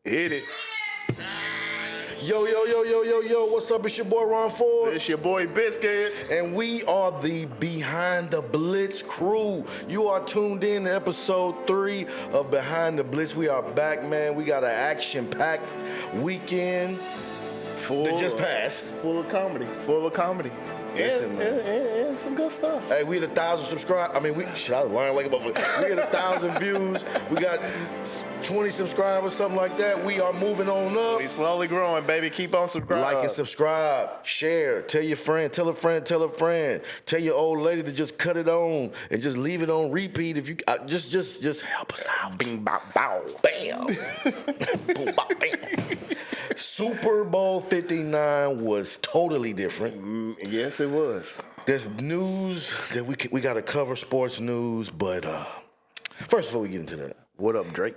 Hit it. Yo, what's up? It's your boy Ron Ford. It's your boy Biscuit. And we are the Behind the Blitz crew. You are tuned in to episode 3 of Behind the Blitz. We are back, man. We got an action-packed weekend that just passed. Full of comedy. Listen, And some good stuff. Hey, we had 1,000 subscribers. I mean, I learned like a motherfucker. We had 1,000 views. We got 20 subscribers, something like that. We are moving on up. We slowly growing, baby. Keep on subscribing. Like and subscribe, share, tell your friend, tell a friend, tell a friend, tell your old lady to just cut it on and just leave it on repeat. If you just help us out. Bing, bow, bow. Bam. Boom, bop, bam. Super Bowl 59 was totally different. Yes, it was. There's news that we got to cover, sports news, but first before we get into that, What up, Drake?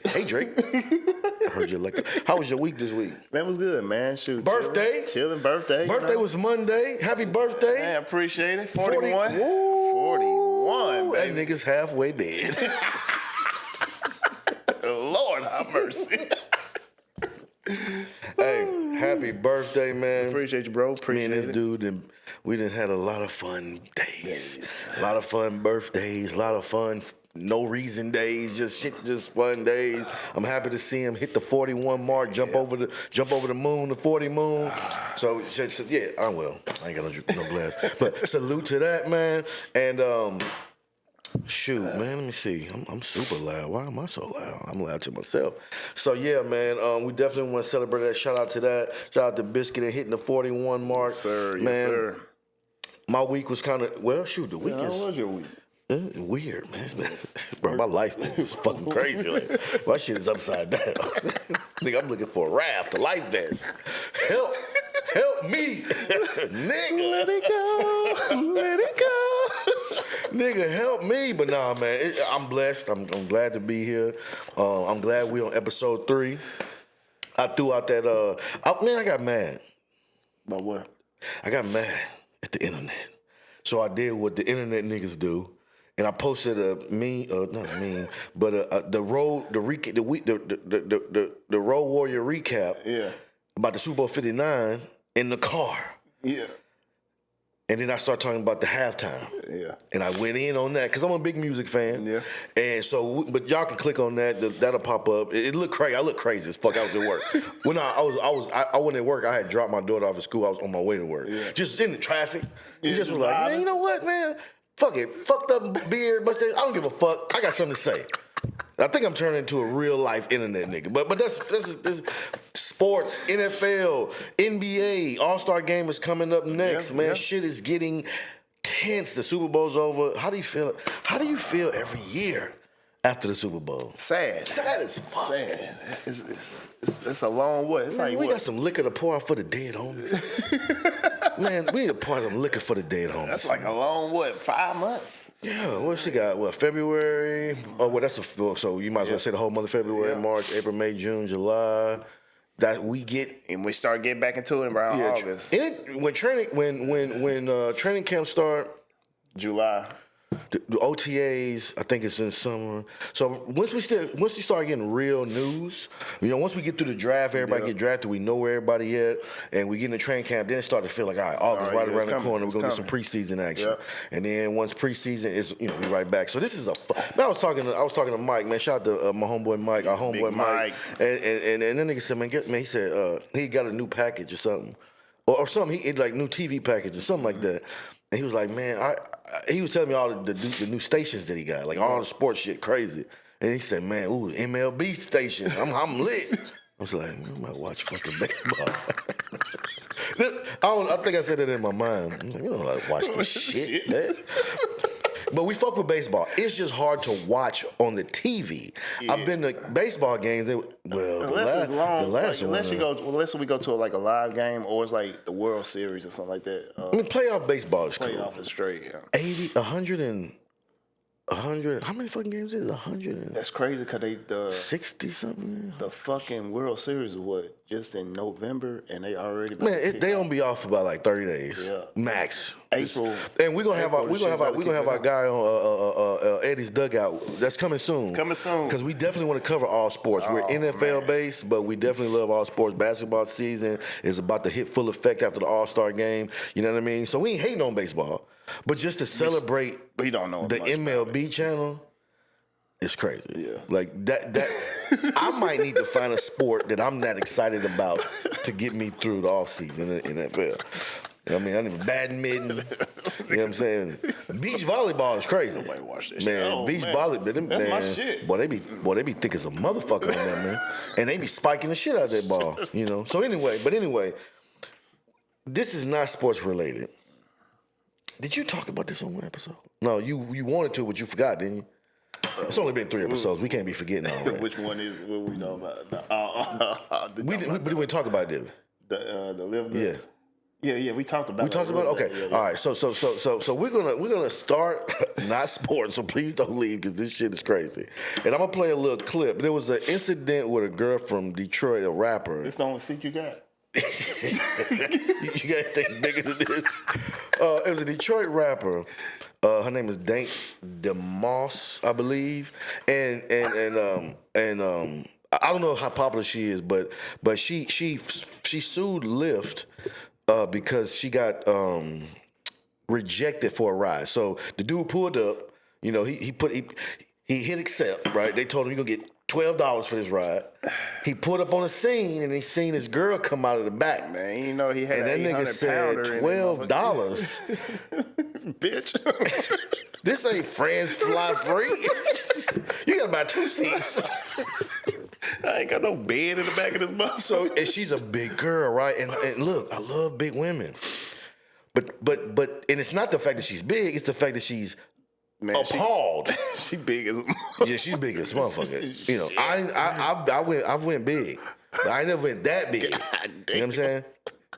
Hey Drake, I heard you like. How was your week this week? Man, was good, man. Shoot. Birthday? Chilling birthday. Birthday was Monday. Happy birthday. Man, appreciate it. 41. 41, baby. That nigga's halfway dead. Lord have mercy. Hey, happy birthday, man. Appreciate you, bro. Me Appreciate and this it. dude, we done had a lot of fun days. A lot of fun birthdays, a lot of fun no reason days, just fun days. I'm happy to see him hit the 41 mark, jump over the moon, the 40 moon. So yeah, I'm well. I ain't got no glass. But salute to that, man. And shoot, man, let me see. I'm super loud. Why am I so loud? I'm loud to myself. So yeah, man, we definitely want to celebrate that. Shout out to that. Shout out to Biscuit and hitting the 41 mark. Yes, sir. Man, Yes, sir. my week was kind of, the week How is was your week? weird, man. It's been, bro, my life is fucking crazy. Like, my shit is upside down. Nigga, I'm looking for a raft, a life vest. Help me, nigga. Let it go. Nigga, help me. But nah, man, I'm blessed. I'm glad to be here. I'm glad we on episode 3. I threw out that, I got mad. About what? I got mad at the internet. So I did what the internet niggas do. And I posted the Road Warrior recap about the Super Bowl 59 in the car. Yeah. And then I started talking about the halftime. Yeah. And I went in on that because I'm a big music fan. Yeah. And so, but y'all can click on that. That'll pop up. It looked crazy. I look crazy as fuck. I was at work. When I went at work, I had dropped my daughter off at school. I was on my way to work. Yeah. Just in the traffic. You just was like, man, you know what, man? Fuck it. Fucked up beard, mustache. I don't give a fuck. I got something to say. I think I'm turning into a real life internet nigga. But that's sports, NFL, NBA, All-Star game is coming up next. Man, shit is getting tense. The Super Bowl's over. How do you feel? How do you feel every year after the Super Bowl? Sad. Sad as fuck. Sad. It's a long way. It's Man, like we what? got some liquor to pour out for the dead homies. Man, we need to pour out some liquor for the dead homies. That's like a long, 5 months? Yeah, what she got? What, February? Oh, well, so you might as well say the whole month of February, March, April, May, June, July. That we get, and we start getting back into it around August. When training camp start, July. The OTAs, I think it's in summer. So once we start getting real news, once we get through the draft, everybody get drafted, we know where everybody at, and we get in the training camp, then it start to feel like, all right, August right around the corner, we're gonna get some preseason action. Yep. And then once preseason is, we right back. So this is I was talking to Mike, man. Shout out to my homeboy Mike, our homeboy Mike. And then nigga said, man, he said he got a new package or something. Or something, he like new TV package or something like that. And he was like, man, he was telling me all the new stations that he got, like all the sports shit, crazy. And he said, man, ooh, MLB station, I'm lit. I was like, man, I might watch fucking baseball. I think I said that in my mind. I'm like, you don't like to watch this shit, man. But we fuck with baseball. It's just hard to watch on the TV. Yeah. I've been to baseball games. Unless we go to a live game, or it's like the World Series or something like that. Playoff baseball is cool. Playoff is straight. Yeah. 80, 100 and 100. How many fucking games is it? 100. That's crazy because the 60 something. the fucking World Series is what, just in November, and they already Man, they gonna be off for about like 30 days, Yeah. max. April. And we're gonna have April, our guy on Eddie's dugout. That's coming soon. It's coming soon. Because we definitely want to cover all sports. We're NFL based, but we definitely love all sports. Basketball season is about to hit full effect after the All-Star game. You know what I mean? So we ain't hating on baseball, but just to celebrate We don't know the much MLB channel. It's crazy. Yeah. Like that I might need to find a sport that I'm not excited about to get me through the offseason in the NFL. I mean, I need badminton. You know what I'm saying? Beach volleyball is crazy. Nobody watch that shit. Man, Oh, beach man. volleyball, That's man. my shit. Boy, they be thick as a motherfucker on that, man. And they be spiking the shit out of that ball, you know. So anyway, this is not sports related. Did you talk about this on one episode? No, you wanted to, but you forgot, didn't you? It's only been 3 episodes. We can't be forgetting all that. Which one is what we know about? We didn't talk about it, did we? The live. Yeah. Yeah, we talked about. We talked about it? Okay. Yeah. All right. So we're gonna start not sports. So please don't leave because this shit is crazy. And I'm gonna play a little clip. There was an incident with a girl from Detroit, a rapper. This the only seat you got. You got anything bigger than this? It was a Detroit rapper. Her name is Dank Demoss, I believe, and I don't know how popular she is, but she sued Lyft because she got rejected for a ride. So the dude pulled up, you know, he hit accept, right? They told him you're gonna get $12 for this ride. He pulled up on the scene and he seen this girl come out of the back. Man, you know he had And that nigga said $12. Bitch. This ain't friends fly free. You gotta buy 2 seats. I ain't got no bed in the back of this bus. So, and she's a big girl, right? And look, I love big women. But and it's not the fact that she's big, it's the fact that she's appalled. She big as a Yeah, she's big as a motherfucker. You know, I've went big. But I never went that big. You know what I'm saying?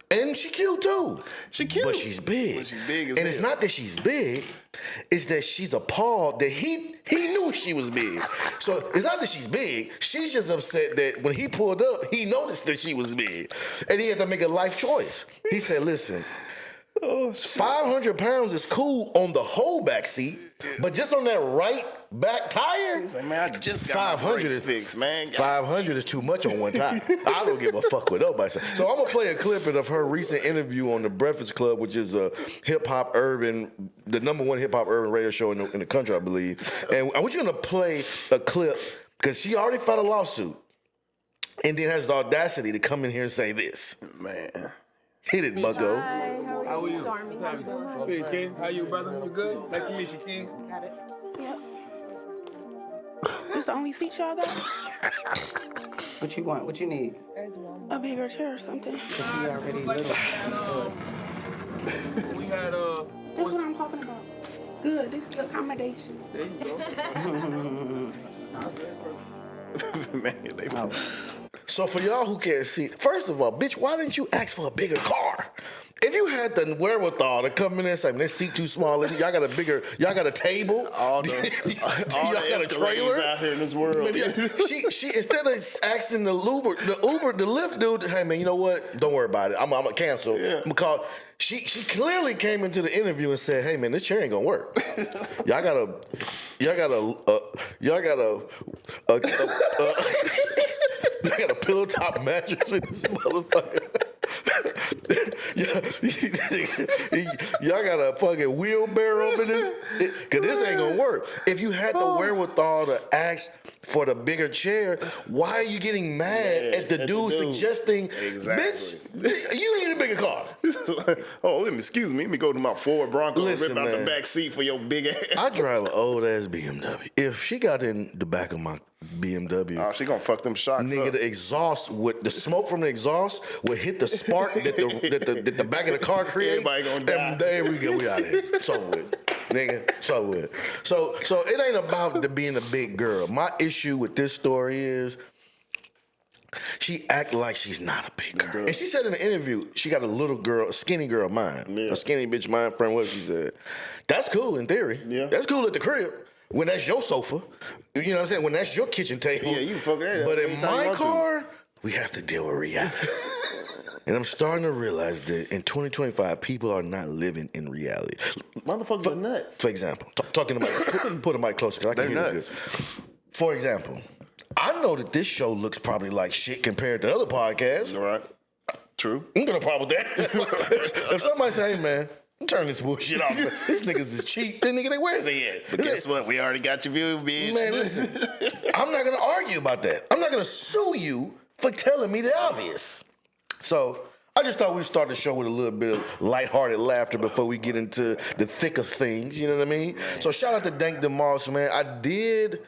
And she cute too. She cute. But she's big. But she's big as and it's hell. not that she's big, it's that she's appalled that he knew she was big. So it's not that she's big, she's just upset that when he pulled up, he noticed that she was big. And he had to make a life choice. He said, listen, 500 pounds is cool on the whole back seat, but just on that right back tire, He's like, man, I just got 500 fixed, man. 500 is too much on one tire. I don't give a fuck what nobody says. So I'm gonna play a clip of her recent interview on the Breakfast Club, which is a hip hop urban, the #1 hip hop urban radio show in the country, I believe. And I want you to play a clip because she already filed a lawsuit, and then has the audacity to come in here and say this. Man. Hit it, Bucko. Hi, How are you? Stormy, how you doing? Hey, King. How you, brother? You good? Nice to meet you, King. Got it. Yep. This the only seat y'all got? What you want? What you need? A bigger chair or something? Cause she already little. We had That's what I'm talking about. Good, this is the accommodation. there you go. Man, they So for y'all who can't see, first of all, bitch, why didn't you ask for a bigger car? If you had the wherewithal to come in and say, man, this seat too small, y'all got a table, all the y'all got a trailer out here in this world. Man, she instead of asking the Lyft dude, hey man, you know what? Don't worry about it. I'm gonna cancel. Yeah. I'm gonna call. She clearly came into the interview and said, hey man, this chair ain't gonna work. Y'all got a pillow top mattress in this motherfucker. Y'all got a fucking wheelbarrow up in this? Because this ain't gonna work. If you had the wherewithal to ask for the bigger chair, why are you getting mad at the dude suggesting, bitch, you need a bigger car? Oh, excuse me. Let me go to my Ford Bronco and rip out man. the back seat for your big ass. I drive an old ass BMW. If she got in the back of my BMW, Oh, she gonna fuck them shocks nigga, up. the exhaust would the smoke from the exhaust would hit the spark that the back of the car creates. Everybody gonna die. And there we go. We out here. So with nigga. So with. So it ain't about the being a big girl. My issue with this story is she act like she's not a big girl. And she said in the interview she got a little girl, a skinny girl mind, a skinny bitch mind. Friend, what she said. That's cool in theory. Yeah. That's cool at the crib. when that's your sofa. You know what I'm saying? When that's your kitchen table. Yeah, you fuck that up But in anytime you my want to. car, we have to deal with reality. And I'm starting to realize that in 2025, people are not living in reality. Motherfuckers are nuts. For example, talking about put the mic closer because I can They're hear nuts. it good. For example, I know that this show looks probably like shit compared to other podcasts. Right. True. I'm gonna problem with that. If somebody say, hey man, I'm turning this bullshit off. This niggas is cheap. Then nigga, where's they at? But guess what? We already got your view, bitch. Man, listen. I'm not gonna argue about that. I'm not gonna sue you for telling me the obvious. So I just thought we'd start the show with a little bit of lighthearted laughter before we get into the thick of things. You know what I mean? So shout out to Dank Demoss, man. I did.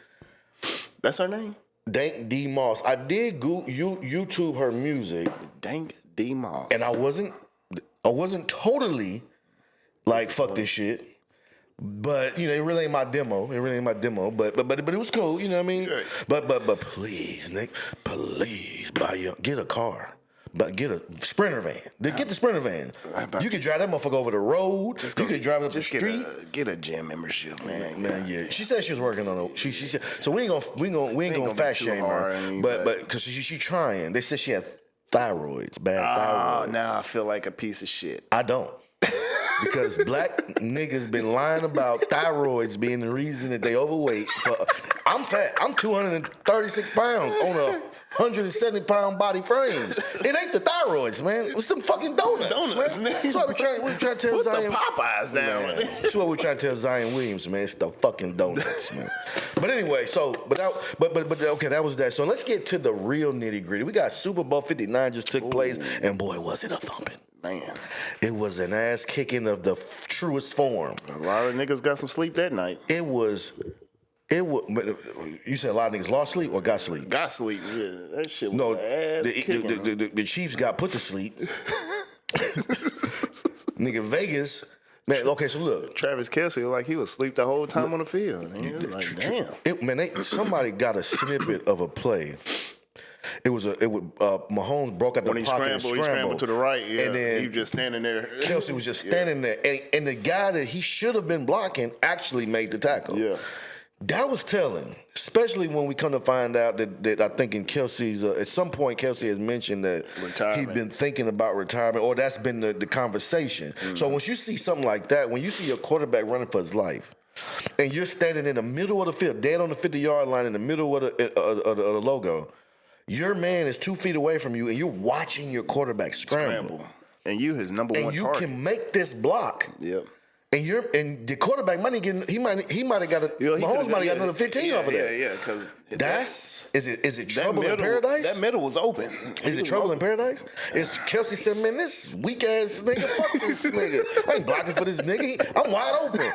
That's her name? Dank Demoss. I did YouTube her music. Dank Demoss. And I wasn't totally like fuck this shit. But you know, it really ain't my demo. But it was cool, you know what I mean? Right. But please, Nick, please get a car. But get a Sprinter van. Get the Sprinter van. You can drive that motherfucker over the road. You can drive it up the street. Get a gym membership, man. Man, yeah. She said she was working on it. She said so. We ain't gonna fat shame her. But because she trying. They said she had thyroids, bad thyroid. Now I feel like a piece of shit. I don't. Because black niggas been lying about thyroids being the reason that they overweight. I'm fat. I'm 236 pounds on a 170-pound body frame. It ain't the thyroids, man. It's some fucking donuts, man. That's why we trying to tell Put Zion. the Popeyes down. Man, that's what we're trying to tell Zion Williams, man. It's the fucking donuts, man. But anyway, but okay, that was that. So let's get to the real nitty gritty. We got Super Bowl 59 just took place, and boy, was it a thumping. Man, it was an ass kicking of the truest form. a lot of niggas got some sleep that night. It was. You said a lot of niggas lost sleep or got sleep? Got sleep. Yeah, that shit was No, ass kicking. the Chiefs got put to sleep. Nigga, Vegas. Man, okay, so look. Travis Kelce like he was asleep the whole time on the field. And he was like, damn. Somebody got a snippet of a play. Mahomes broke out the When pocket and he scrambled to the right, yeah, and then he was just standing there. Kelce was just standing there, and the guy that he should have been blocking actually made the tackle. Yeah. That was telling, especially when we come to find out that I think in Kelce's, at some point Kelce has mentioned that he'd been thinking about retirement, or that's been the conversation. Mm-hmm. So once you see something like that, when you see your quarterback running for his life, and you're standing in the middle of the field, dead on the 50-yard line in the middle of the logo, your man is 2 feet away from you, and you're watching your quarterback scramble. And you his number one target. And you can make this block. Yep. And the quarterback might have got Mahomes might have got another 15 off of that. Yeah, because is it trouble in paradise? That middle was open. Is it trouble in paradise? Is Kelce said, man, this weak ass nigga, fuck this nigga. I ain't blocking for this nigga. I'm wide open.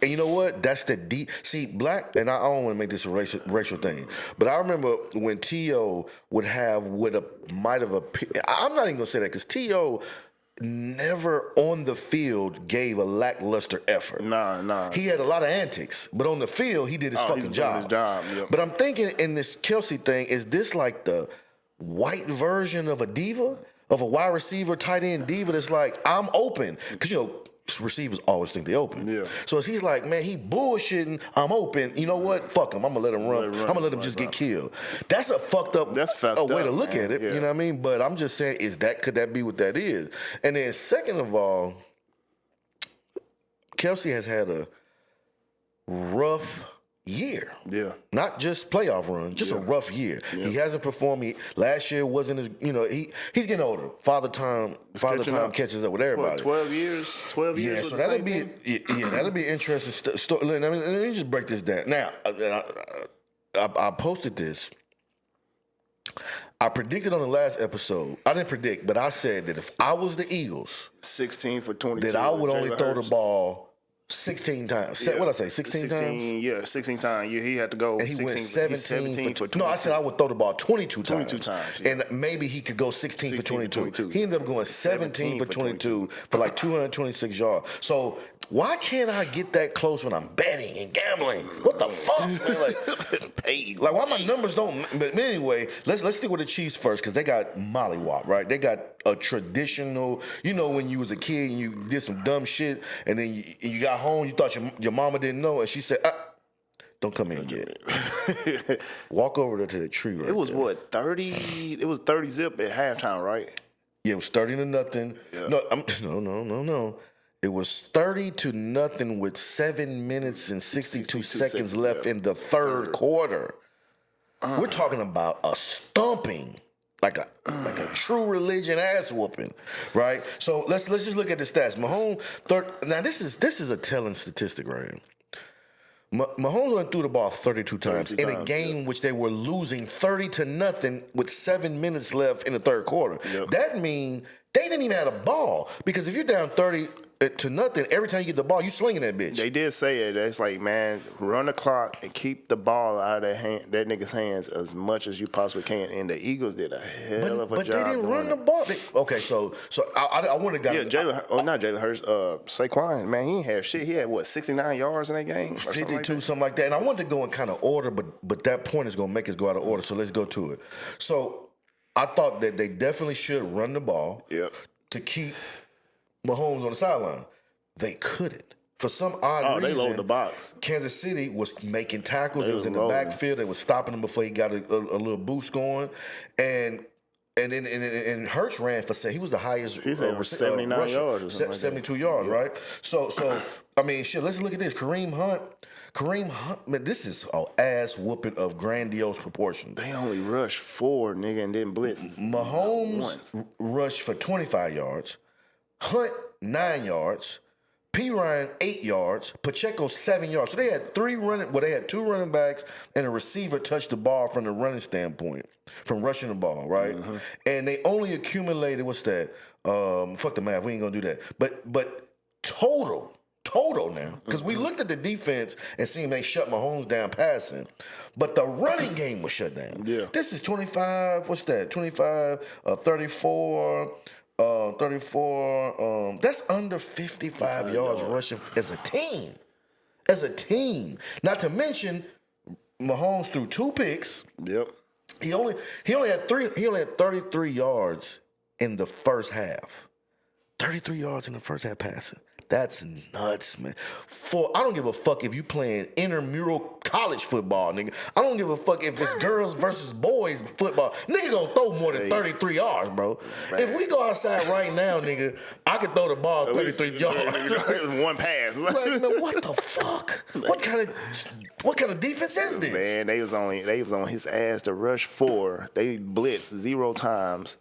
And you know what? That's the deep. See, black, and I don't want to make this a racial thing, but I remember when T.O. I'm not even gonna say that because T.O. never on the field gave a lackluster effort. Nah. He had a lot of antics, but on the field, he did his fucking job. Yep. But I'm thinking in this Kelce thing, is this like the white version of a diva? Of a wide receiver, tight end diva that's like, I'm open. Because, you know, receivers always think they open. Yeah. So he's like, man, he bullshitting, I'm open. You know what? Fuck him. I'm going to let him run. I'm going to let him just get killed. That's a fucked up way to look at it. Yeah. You know what I mean? But I'm just saying, could that be what that is? And then second of all, Kelce has had a rough year. Yeah. Not just playoff run, just a rough year. Yeah. He hasn't performed. Last year wasn't as, he's getting older. Father time catches up with everybody. 12 years? 12 years. Yeah, so that'll be interesting story. Let me just break this down. Now, I posted this. I predicted on the last episode. I didn't predict, but I said that if I was the Eagles, 16 for 22, that I would only throw the ball 16 times. Yeah. What did I say? 16 times? Yeah, 16 times. Yeah, he had to go. And he 16, went 17 for 22. No, I said I would throw the ball 22 times. 22 times. Yeah. And maybe he could go 16 for 22. He ended up going 17 for 22 for like 226 yards. So why can't I get that close when I'm betting and gambling? What the fuck, man? Like why my numbers don't? But anyway, let's stick with the Chiefs first because they got mollywop, right? They got a traditional, when you was a kid and you did some dumb shit and then you got home, you thought your mama didn't know, and she said, Don't come in yet. Walk over there to the tree right It was there. what, 30? It was 30 zip at halftime, right? Yeah, it was 30-0. Yeah. No. It was 30-0 with 7 minutes and 62 seconds left in the third quarter. We're talking about a stomping, like a true religion ass whooping, right? So let's just look at the stats. Mahomes now this is a telling statistic right here. Mahomes went through the ball 32 times in a game which they were losing 30-0 with 7 minutes left in the third quarter. Yep. That means they didn't even have a ball, because if you're down 30-0, every time you get the ball, you slinging that bitch. They did say it. It's like, man, run the clock and keep the ball out of that nigga's hands as much as you possibly can. And the Eagles did a hell of a job. But they didn't run the ball. Okay, so I want to go. Yeah, not Jalen Hurts. Saquon, man, he ain't have shit. He had, what, 69 yards in that game? 52, something like that. And I wanted to go in kind of order, but that point is going to make us go out of order. So let's go to it. So I thought that they definitely should run the ball to keep Mahomes on the sideline. They couldn't. For some odd reason, they loaded the box. Kansas City was making tackles. It was in the backfield. They was stopping him before he got a little boost going. And then Hurts ran for, he was the highest. He was 79 yards or something 72 yards, right? So I mean, shit, let's look at this. Kareem Hunt, man, this is an ass whooping of grandiose proportions. They only rushed 4, nigga, and didn't blitz. Mahomes rushed for 25 yards. Hunt, 9 yards. P. Ryan, 8 yards. Pacheco, 7 yards. So they had they had 2 running backs and a receiver touched the ball from the running standpoint, from rushing the ball, right? Mm-hmm. And they only accumulated, what's that? Fuck the math, we ain't gonna do that. But total now, because we looked at the defense and seen they shut Mahomes down passing, but the running game was shut down. Yeah. This is 25, what's that? 25, 34, 34. That's under 55 yards rushing as a team. As a team. Not to mention, Mahomes threw 2 picks. Yep. He only had 33 yards in the first half. 33 yards in the first half passing. That's nuts, man. I don't give a fuck if you playing intramural college football, nigga. I don't give a fuck if it's girls versus boys football. Nigga gonna throw more than 33 yards, bro. Man. If we go outside right now, nigga, I could throw the ball 33 yards. One pass. Like, man, what the fuck? What kind of defense is this? Man, they was on his ass to rush 4. They blitzed 0 times,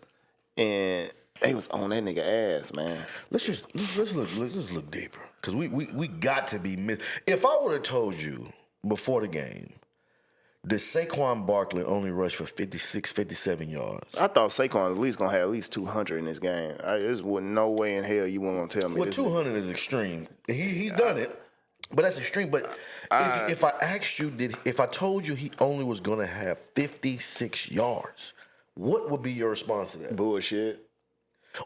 and they was on that nigga ass, man. Let's look deeper, because we got to be If I would have told you before the game that Saquon Barkley only rushed for 56, 57 yards. I thought Saquon at least gonna have at least 200 in this game. There's no way in hell you weren't gonna tell me. Well, 200 is extreme. He's done it, but that's extreme. But if I asked you, if I told you he only was gonna have 56 yards, what would be your response to that? Bullshit.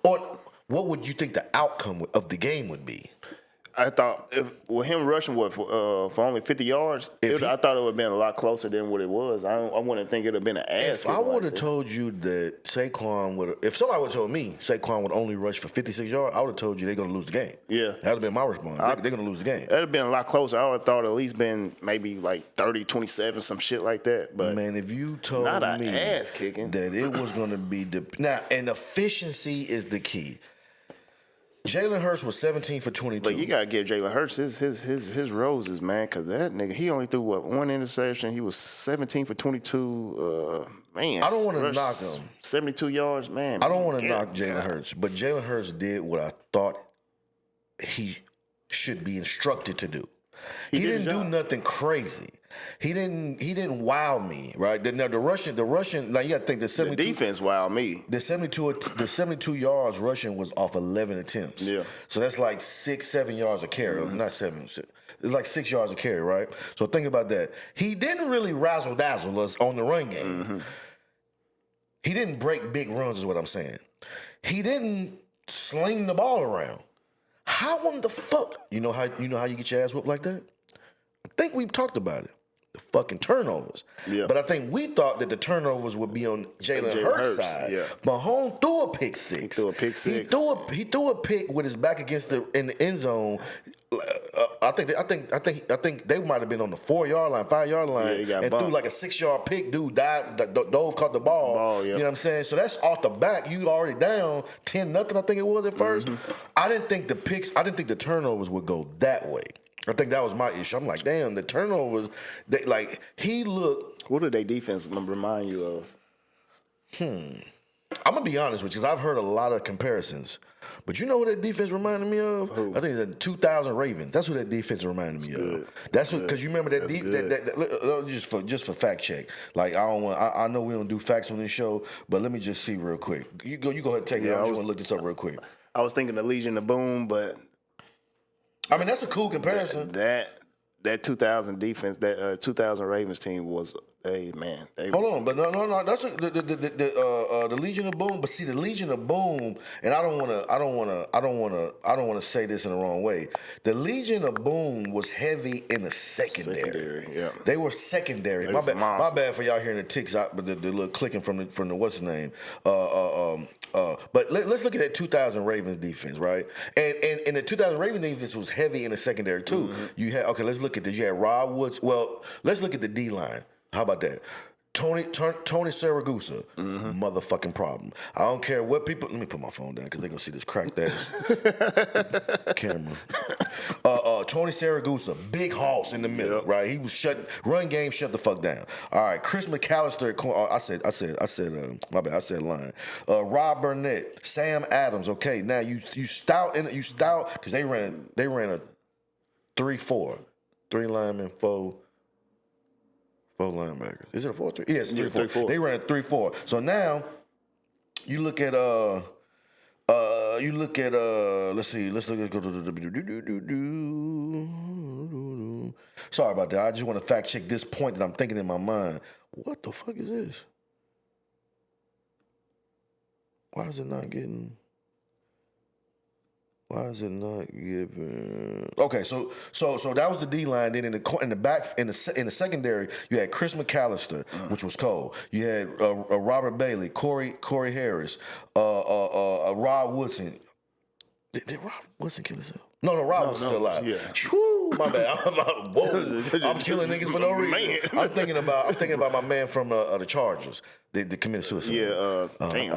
Or what would you think the outcome of the game would be? I thought with him rushing for only 50 yards, I thought it would have been a lot closer than what it was. I wouldn't think it would have been an ass. If I would have told you that Saquon if somebody would have told me Saquon would only rush for 56 yards, I would have told you they're going to lose the game. Yeah. That would have been my response. They're going to lose the game. That would have been a lot closer. I would have thought at least been maybe like 30-27, some shit like that. But man, if you told me ass kicking that it was going to be now, and efficiency is the key. Jalen Hurts was 17 for 22. But you gotta give Jalen Hurts his roses, man, because that nigga, he only threw 1 interception. He was 17 for 22. Man, I don't want to knock him. 72 yards, man. I don't want to knock Jalen Hurts, but Jalen Hurts did what I thought he should be instructed to do. He didn't do nothing crazy. He didn't wow me, right? Now the Russian, like you got to think the defense wowed me. The 72 yards rushing was off 11 attempts. Yeah. So that's like 6-7 yards a carry, not 7. It's like 6 yards a carry, right? So think about that. He didn't really razzle dazzle us on the run game. Mm-hmm. He didn't break big runs, is what I'm saying. He didn't sling the ball around. How in the fuck? You know how you get your ass whooped like that? I think we've talked about it. The fucking turnovers. Yeah. But I think we thought that the turnovers would be on Jalen Hurts' side. Yeah. Mahomes threw a pick 6. He threw a pick 6. He threw a pick with his back against in the end zone I think they might have been on the 4-yard line, 5-yard line, he got and bumped. threw like a 6-yard pick. Dude died. Dove caught the ball. Yeah. You know what I'm saying? So that's off the back. You already down 10-0. I think it was at first. I didn't think the turnovers would go that way. I think that was my issue. I'm like, damn, the turnovers. He looked. What did they defense remind you of? I'm gonna be honest with you, because I've heard a lot of comparisons. But you know what that defense reminded me of? Who? I think it's the 2000 Ravens. That's what that defense reminded me of. That's what, because you remember that just for fact check. Like I know we don't do facts on this show, but let me just see real quick. You go ahead and take it. I just want to look this up real quick. I was thinking the Legion of Boom, but I mean that's a cool comparison. That 2000 defense, that 2000 Ravens team was, man. Hold on, but no. That's the Legion of Boom. But see, the Legion of Boom, and I don't want to say this in the wrong way. The Legion of Boom was heavy in the secondary. Yeah. They were secondary. My bad for y'all hearing the ticks out, but the little clicking from the what's his name. But let's look at that 2000 Ravens defense, right? And the 2000 Ravens defense was heavy in the secondary too. You had let's look at this. You had Rod Woods. Well, let's look at the D line. How about that? Tony Saragusa, motherfucking problem. I don't care what people. Let me put my phone down because they're gonna see this cracked ass camera. Tony Saragusa, big hoss in the middle, right? He was run game, shut the fuck down. All right, Chris McAllister. I said. My bad. I said line. Rob Burnett, Sam Adams. Okay, now you stout because they ran a 3-4, 3 linemen, 4 linebackers. Is it a 4-3? Yes, 3-4. They ran a 3-4. So now you look at let's see. Let's look at sorry about that. I just want to fact check this point that I'm thinking in my mind. What the fuck is this? Why is it not giving? Okay, so that was the D line. Then in the back in the secondary, you had Chris McAllister, which was cold. You had Robert Bailey, Corey Harris, Rod Woodson. Did Rod Woodson kill himself? No, Rod was still alive. Yeah. Whew, my bad. I'm killing niggas for no reason. I'm thinking about my man from the Chargers. They committed suicide. Yeah, Junior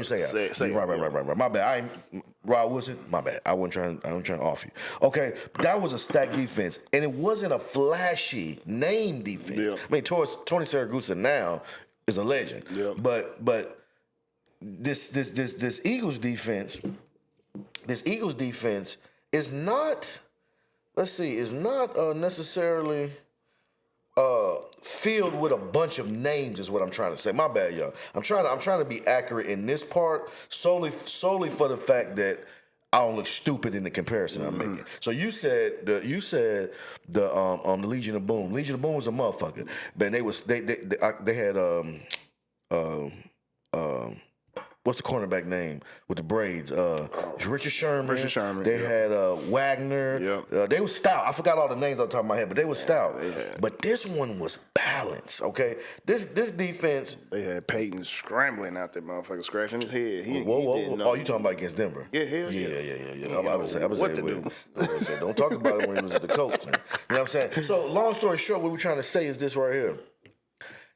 Seau. Right. My bad. Rod Woodson. My bad. I wasn't trying to off you. Okay, that was a stacked defense, and it wasn't a flashy name defense. Yeah. I mean, Tony Saragusa now is a legend. Yeah. But this Eagles defense. This Eagles defense is not. Let's see. Is not necessarily. Filled with a bunch of names is what I'm trying to say. My bad, y'all. I'm trying to be accurate in this part solely for the fact that I don't look stupid in the comparison I'm making. So you said the Legion of Boom. Legion of Boom was a motherfucker, but they had what's the cornerback name with the braids? Richard Sherman. They had Wagner. Yep. They were stout. I forgot all the names on top of my head, but they were stout. But this one was balanced, okay? This defense. They had Peyton scrambling out there, motherfucker, scratching his head. Whoa. Oh, you talking about against Denver? Yeah, hell yeah. Yeah. I was what to do. Don't talk about it when he was at the coach. Man. You know what I'm saying? So long story short, what we're trying to say is this right here.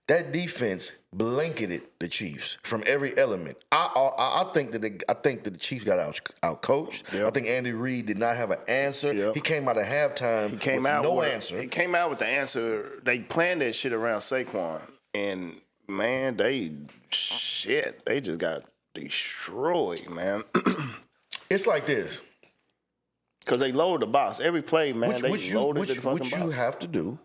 That defense blanketed the Chiefs from every element. I think that the Chiefs got out coached. Yep. I think Andy Reid did not have an answer. Yep. He came out of halftime with no answer. He came out with the answer. They planned that shit around Saquon, and man, they just got destroyed, man. It's like this. Because they lowered the box. Every play, man, loaded the fucking box. Which you have to do,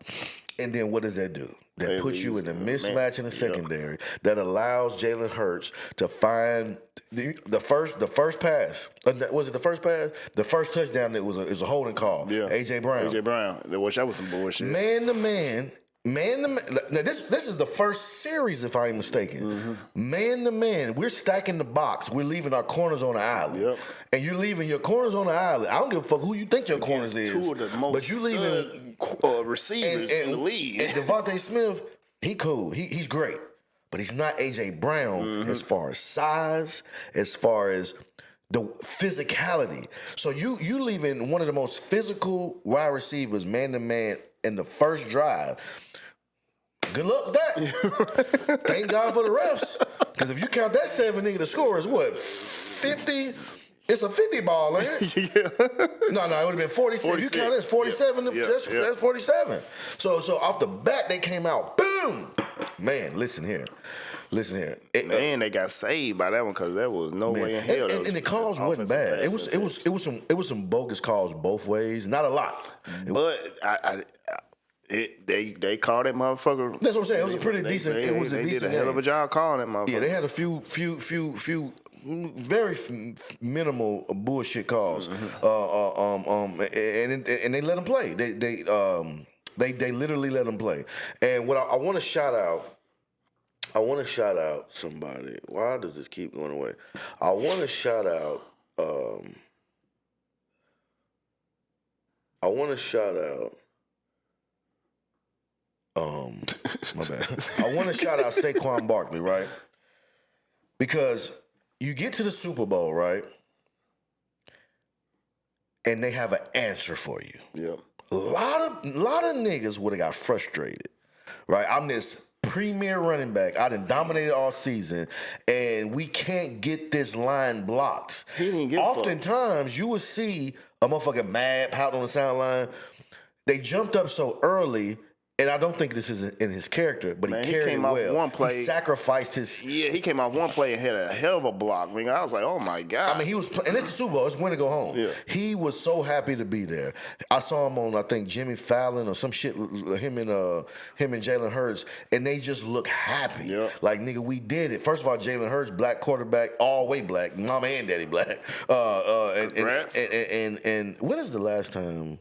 and then what does that do? That puts you in a mismatch in the secondary that allows Jalen Hurts to find the first pass. Was it the first pass? The first touchdown that was a holding call. Yeah. AJ Brown. I wish that was some bullshit. Man to man. Now this is the first series, if I ain't mistaken. Man to man, we're stacking the box. We're leaving our corners on the island. Yep. And you're leaving your corners on the island. I don't give a fuck who you think your corners is. Two of the most but you leaving receivers in the league. And Devontae Smith, he cool. He's great. But he's not AJ Brown as far as size, as far as the physicality. So you leaving one of the most physical wide receivers man to man in the first drive. Good luck with that. Thank God for the refs. Because if you count that 7 nigga, the score is what? 50? It's a 50 ball, ain't it? Yeah. No, it would have been 46. If you count this 47, that's 47. So off the bat, they came out. Boom! Man, listen here. Man, they got saved by that one because there was no way in hell. And the calls wasn't bad. It was some bogus calls both ways. Not a lot. But they called that motherfucker. That's what I'm saying. It was a pretty decent. It was a they decent. Did a hell of a job calling that motherfucker. Yeah, they had a few very minimal bullshit calls. And they let them play. They literally let them play. And what I want to shout out. I want to shout out somebody. Why does this keep going away? I want to shout out. My bad. I want to shout out Saquon Barkley, right? Because you get to the Super Bowl, right? And they have an answer for you. Yep. A lot of niggas would have got frustrated, right? I'm this premier running back. I done dominated all season, and we can't get this line blocked. He didn't get Oftentimes, you would see a motherfucker mad, pout on the sideline. They jumped up so early, and I don't think this is in his character, but he carried came it off well. one play. He sacrificed his... Yeah, he came off one play and had a hell of a block. I mean, I was like, oh my God. I mean, he was, and it's the Super Bowl. It's win to go home. Yeah. He was so happy to be there. I saw him on, I think, Jimmy Fallon or some shit. Him and Jalen Hurts, and they just look happy. Yeah. Like, nigga, we did it. First of all, Jalen Hurts, black quarterback, all way black, mama and daddy black. And when is the last time?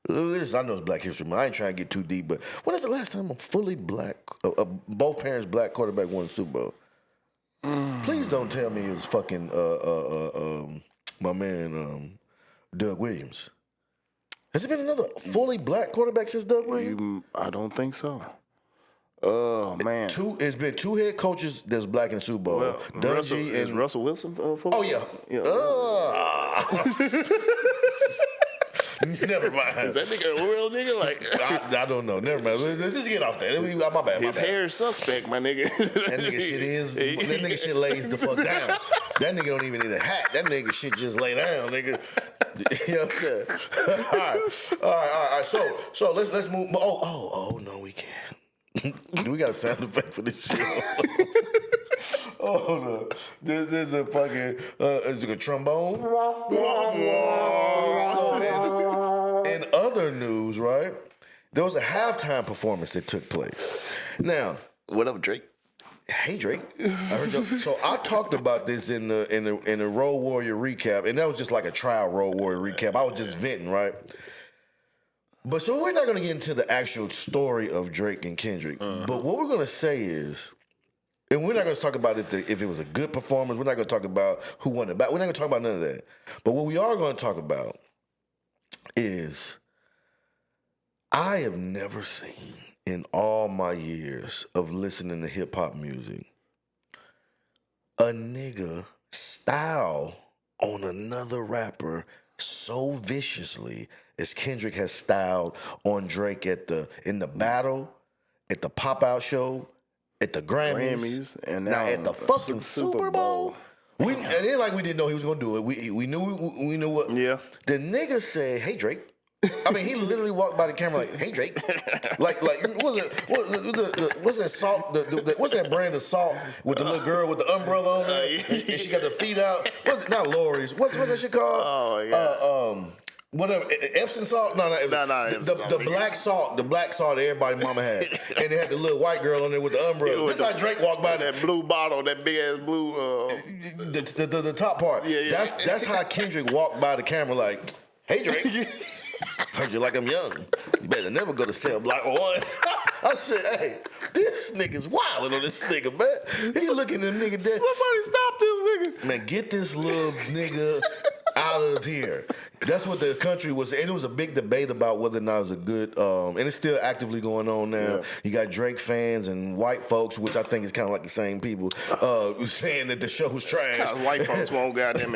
I know it's Black History Month. I ain't trying to get too deep, but when is the last time a fully black, both parents black quarterback won the Super Bowl? Please don't tell me it was fucking my man Doug Williams. Has there been another fully black quarterback since Doug Williams? I don't think so. Oh man, It's been 2 head coaches that's black in the Super Bowl. Well, is Russell Wilson? Oh yeah. Never mind. Is that nigga a real nigga? Like I don't know. Never mind. Let's just get off that. My bad. his hair is suspect, my nigga. That nigga shit lays the fuck down. That nigga don't even need a hat. That nigga shit just lay down, nigga. You know what I'm saying? All right. So let's move. Oh no, we can't. We got a sound effect for this shit. Hold on. There's a fucking is it a trombone? So in other news, right? There was a halftime performance that took place. Now, What up, Drake? hey Drake, I heard you. So I talked about this in the Road Warrior recap, and that was just like a trial Road Warrior recap. I was just venting, right? But so we're not gonna get into the actual story of Drake and Kendrick. But what we're gonna say is, and we're not gonna talk about it if it was a good performance. We're not gonna talk about who won the battle. We're not gonna talk about none of that. But what we are gonna talk about is, I have never seen in all my years of listening to hip hop music a nigga style on another rapper so viciously as Kendrick has styled on Drake in the battle, at the pop-out show, at the Grammys, and now at the fucking Super Bowl. And it ain't like we didn't know he was gonna do it. We knew what. Yeah. The nigga said, "Hey Drake." I mean, he literally walked by the camera like, "Hey Drake," like what's that salt? What's that brand of salt with the little girl with the umbrella on it, and she got the feet out? What's it? Not Lori's. What's that shit called? Oh yeah. Whatever, Epsom salt? No, the black salt that everybody mama had, and they had the little white girl on there with the umbrella. This how Drake walked by that blue bottle, that big ass blue. The top part. Yeah. That's how Kendrick walked by the camera like, "Hey Drake, heard you like I'm young. You better never go to cell block 1." I said, "Hey, this nigga's wilding on this nigga, man. He looking at them nigga dead. Somebody stop this nigga. Man, get this little nigga out out of here. That's what the country was. And it was a big debate about whether or not it was a good, and it's still actively going on now. Yeah. You got Drake fans and white folks, which I think is kind of like the same people, saying that the show was trash. Because white folks won't goddamn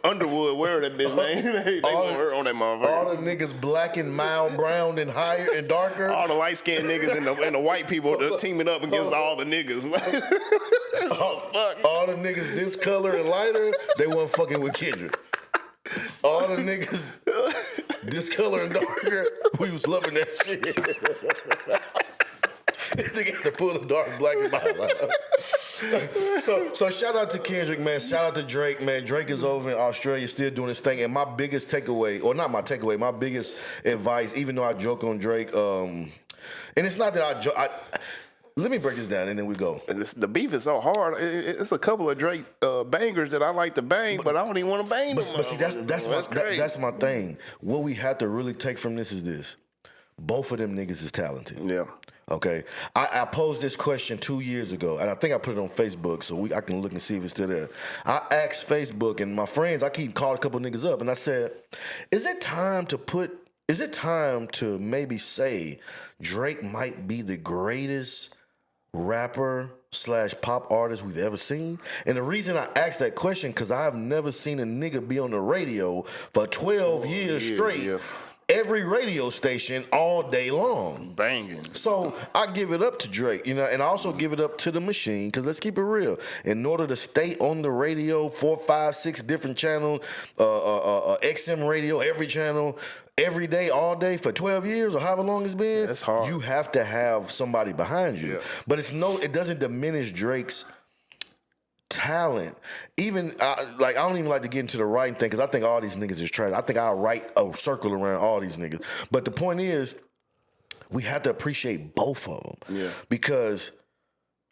Underwood, where that bitch, man. They won't hurt on that motherfucker. All the niggas black and mild, brown and higher and darker. All the light-skinned niggas and the white people teaming up against all the niggas. Fuck. All the niggas this color and lighter, they weren't fucking with Kendrick. All the niggas this color and darker, we was loving that shit. They got to pull the dark, black, and mild. So shout out to Kendrick, man. Shout out to Drake, man. Drake is over in Australia, still doing his thing. And my biggest takeaway, or not my takeaway, my biggest advice, even though I joke on Drake, and it's not that I joke. Let me break this down and then we go. The beef is so hard. It's a couple of Drake bangers that I like to bang, but I don't even want to bang them. But see, that's my thing. What we have to really take from this is this: both of them niggas is talented. Yeah. Okay. I posed this question 2 years ago, and I think I put it on Facebook, so I can look and see if it's still there. I asked Facebook and my friends. I keep calling a couple niggas up, and I said, "Is it time to maybe say Drake might be the greatest rapper / pop artist we've ever seen?" And the reason I asked that question, because I've never seen a nigga be on the radio for 12 years straight. Yeah. Every radio station all day long. Banging. So I give it up to Drake, and I also give it up to the machine, because let's keep it real. In order to stay on the radio, 4, 5, 6 different channels, XM radio, every channel, every day, all day for 12 years or however long it's been, that's hard. You have to have somebody behind you. Yeah. But it doesn't diminish Drake's talent. Even I don't even like to get into the writing thing, because I think all these niggas is trash. I think I'll write a circle around all these niggas. But the point is, we have to appreciate both of them. Yeah. Because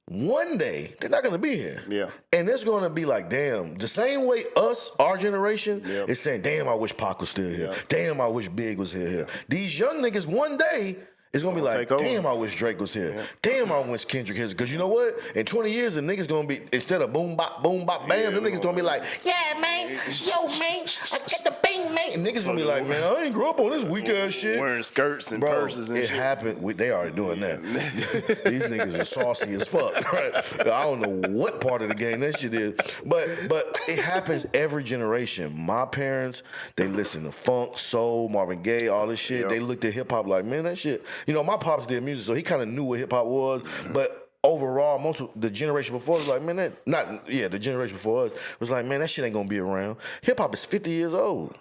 one day they're not gonna be here. Yeah. And it's gonna be like, damn, the same way our generation is saying, damn, I wish Pac was still here. Damn, I wish Big was here. These young niggas one day, it's going to be like, damn, I wish Drake was here. Yeah. Damn, I wish Kendrick was here. Because you know what? In 20 years, the niggas going to be, instead of boom, bop, bam, the niggas going to be like, yeah, man, yo, man, I got the bang, man. And niggas going to be like, man, I ain't grew up on this weak-ass shit. Wearing skirts and purses and shit. It happened. They already doing that. These niggas are saucy as fuck. Right? I don't know what part of the game that shit is. But it happens every generation. My parents, they listen to funk, soul, Marvin Gaye, all this shit. Yep. They looked at hip-hop like, man, that shit. My pops did music, so he kind of knew what hip hop was. But overall, most of the generation before was like, man, the generation before us was like, man, that shit ain't gonna be around. Hip hop is 50 years old.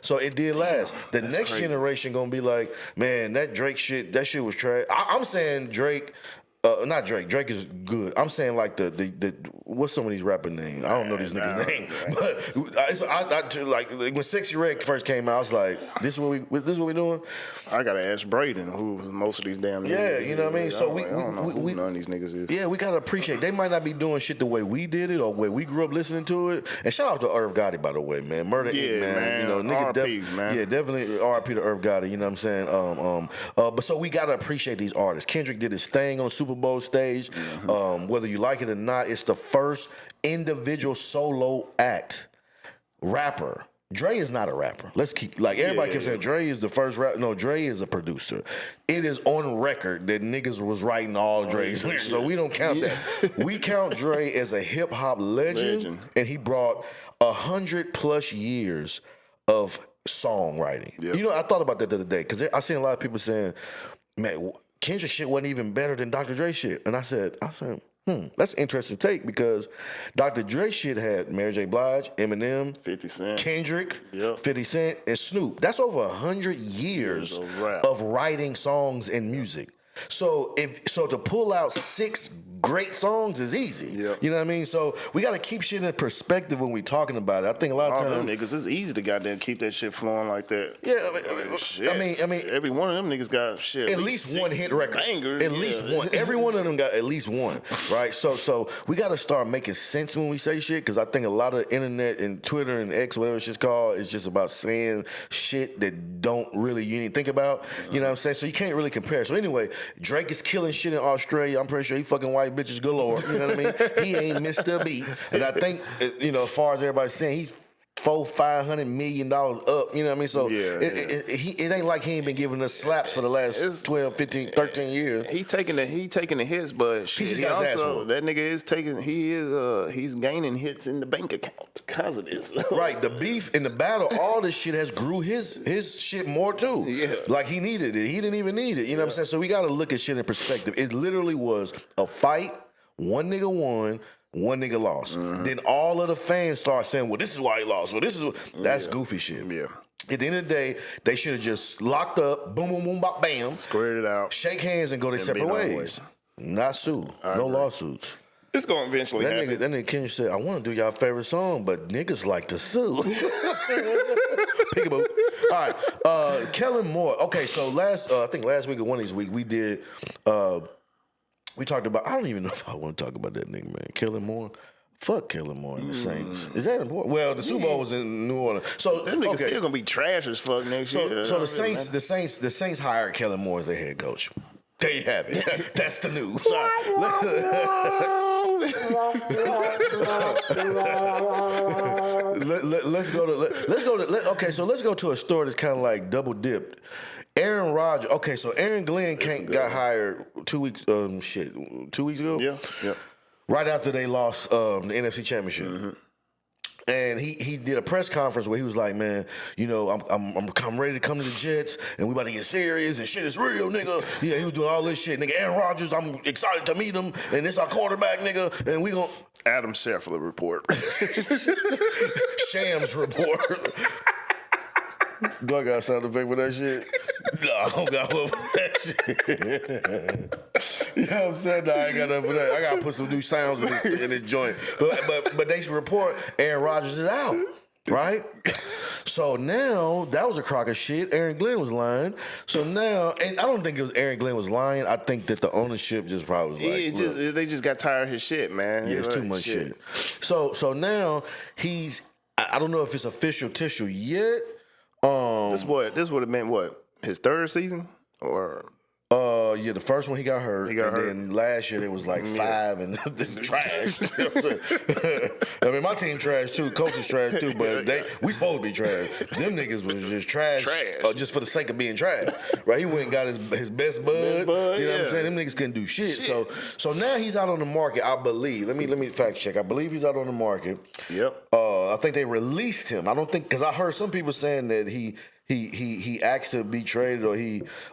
So it did last. The next generation gonna be like, man, that Drake shit, that shit was trash. I'm saying Drake. Not Drake. Drake is good. I'm saying like the what's some of these rapper names? I don't know these niggas' names. But like when Sexy Red first came out, I was like, this is what we doing. I gotta ask Braden who most of these damn niggas. Yeah, you know what I mean. So I don't know who none of these niggas is. Yeah, we gotta appreciate. They might not be doing shit the way we did it or the way we grew up listening to it. And shout out to Irv Gotti, by the way, man. Murder Inc., man. Nigga, man. Yeah, definitely R.I.P. to Irv Gotti. You know what I'm saying? But so we gotta appreciate these artists. Kendrick did his thing on Super Bowl stage. Mm-hmm. Whether you like it or not, it's the first individual solo act rapper. Dre is not a rapper. Let's keep everybody keeps saying Dre is the first rapper. No, Dre is a producer. It is on record that niggas was writing all Dre's lyrics, so we don't count that. We count Dre as a hip hop legend, and he brought 100+ years of songwriting. Yep. I thought about that the other day because I seen a lot of people saying, man, Kendrick shit wasn't even better than Dr. Dre shit. And I said, that's an interesting take because Dr. Dre shit had Mary J. Blige, Eminem, 50 Cent, Kendrick, 50 Cent, and Snoop. That's over 100 years of writing songs and music. So to pull out 6 great songs is easy. Yep. You know what I mean? So we got to keep shit in perspective when we talking about it. I think a lot of times niggas, it's easy to goddamn keep that shit flowing like that. Yeah, I mean, every one of them niggas got shit. At least one hit record. Bangers, at least one. Every one of them got at least one, right? So we got to start making sense when we say shit because I think a lot of internet and Twitter and X, whatever shit's called, is just about saying shit that you didn't think about. You know what I'm saying? So you can't really compare. So anyway, Drake is killing shit in Australia. I'm pretty sure he fucking white bitches galore. You know what I mean? He ain't missed a beat. And I think, as far as everybody's saying, he's $400-500 million up. You know what I mean? So it ain't like he ain't been giving us slaps for the last 12, 15, 13 years. He taking the hits, but shit, just he got his ass also whooped. that nigga is taking. He's gaining hits in the bank account because of this. Right, the beef and the battle, all this shit has grew his shit more too. Yeah. Like he needed it. He didn't even need it. You know what I'm saying? So we got to look at shit in perspective. It literally was a fight. One nigga won. One nigga lost. Then all of the fans start saying, well, this is why he lost. Well, that's goofy shit. Yeah. At the end of the day, they should have just locked up, boom, boom, boom, bop, bam. Squared it out. Shake hands and go their separate be on the ways. Not sue. No lawsuits. It's gonna eventually happen. That nigga Kendrick said, I want to do y'all favorite song, but niggas like to sue. Peekaboo. All right. Kellen Moore. Okay, so I think last week or one of these weeks, we did, we talked about, I don't even know if I want to talk about that nigga, man. Kellen Moore. Fuck Kellen Moore and the Saints. Is that important? Well, the Super Bowl was in New Orleans. So Them niggas still gonna be trash as fuck next year. So the Saints hired Kellen Moore as their head coach. There you have it. That's the news. Let's go to a story that's kind of like double dipped. Aron Rodgers. Okay, so Aaron Glenn got hired 2 weeks. 2 weeks ago. Yeah. Right after they lost the NFC Championship. And he did a press conference where he was like, man, you know, I'm ready to come to the Jets and we about to get serious and shit is real, nigga. Yeah, he was doing all this shit. Nigga, Aaron Rodgers, I'm excited to meet him and this our quarterback, nigga, and we gonna Adam Scheffler report. Shams report. Do I got a sound effect for that shit? No, I don't got one for that shit. You know what I'm saying? No, I ain't got nothing for that. I got to put some new sounds in this joint. But they report Aaron Rodgers is out, right? So now, that was a crock of shit. Aaron Glenn was lying. So now, and I don't think it was Aaron Glenn was lying. I think that the ownership just probably was like, They just got tired of his shit, man. yeah, it's too much shit. So now, I don't know if it's official tissue yet. This would have been what? His third season? Or Yeah, the first one he got hurt. Then last year it was like 5 and trash. I mean, my team trash too. Coaches trash too, but we supposed to be trash. Them niggas was just trash. Just for the sake of being trash. Right? He went and got his best bud. You know what I'm saying? Them niggas couldn't do shit. So now he's out on the market, I believe. Let me fact check. I believe he's out on the market. Yep. I think they released him. I don't think, because I heard some people saying that he asked to be traded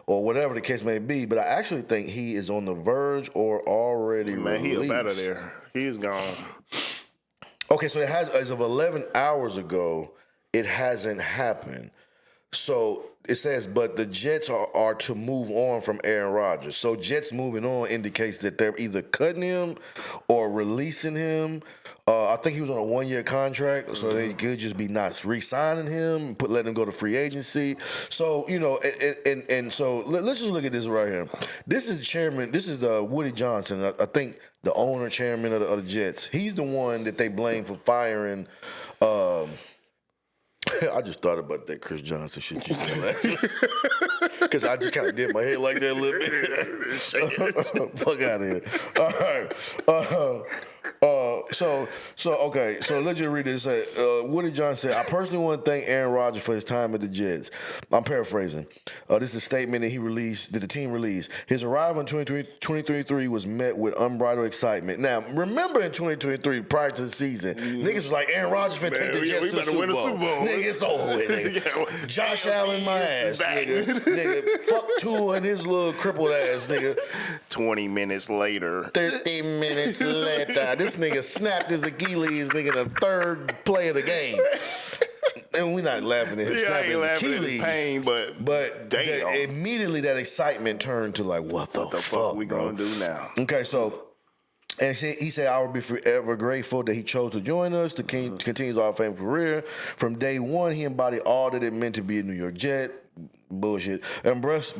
or whatever the case may be, but I actually think he is on the verge or already released. He up out of there. He's gone. Okay, so it has, as of 11 hours ago, it hasn't happened. So it says, but the Jets are to move on from Aaron Rodgers. So Jets moving on indicates that they're either cutting him or releasing him. I think he was on a 1-year contract, so they could just be not re-signing him, letting him go to free agency. So, you know, and so let's just look at this right here. This is chairman. This is Woody Johnson. I think the owner, chairman of the Jets. He's the one that they blame for firing. I just thought about that Chris Johnson shit you said. Because I just kind of did my head like that a little bit. Fuck out of here. All right. So let's just read this. Woody Johnson said, I personally want to thank Aaron Rodgers for his time at the Jets. I'm paraphrasing. This is a statement that the team released. His arrival in 2023 was met with unbridled excitement. Now, remember in 2023, prior to the season, niggas was like, Aaron Rodgers finna take the Jets to the Super Bowl. Nigga, it's over with, nigga. Josh Allen, my ass, nigga. Fuck Tua and his little crippled ass, nigga. 20 minutes later. 30 minutes later. This nigga snapped his Achilles, nigga, the third play of the game. And we're not laughing at him snapping his Achilles. At his pain, but damn. Immediately that excitement turned to like, what the fuck we bro? gonna do now? Okay, so... And he said, I will be forever grateful that he chose to join us to continue his Hall of Fame career. From day one, he embodied all that it meant to be a New York Jet. bullshit, embrace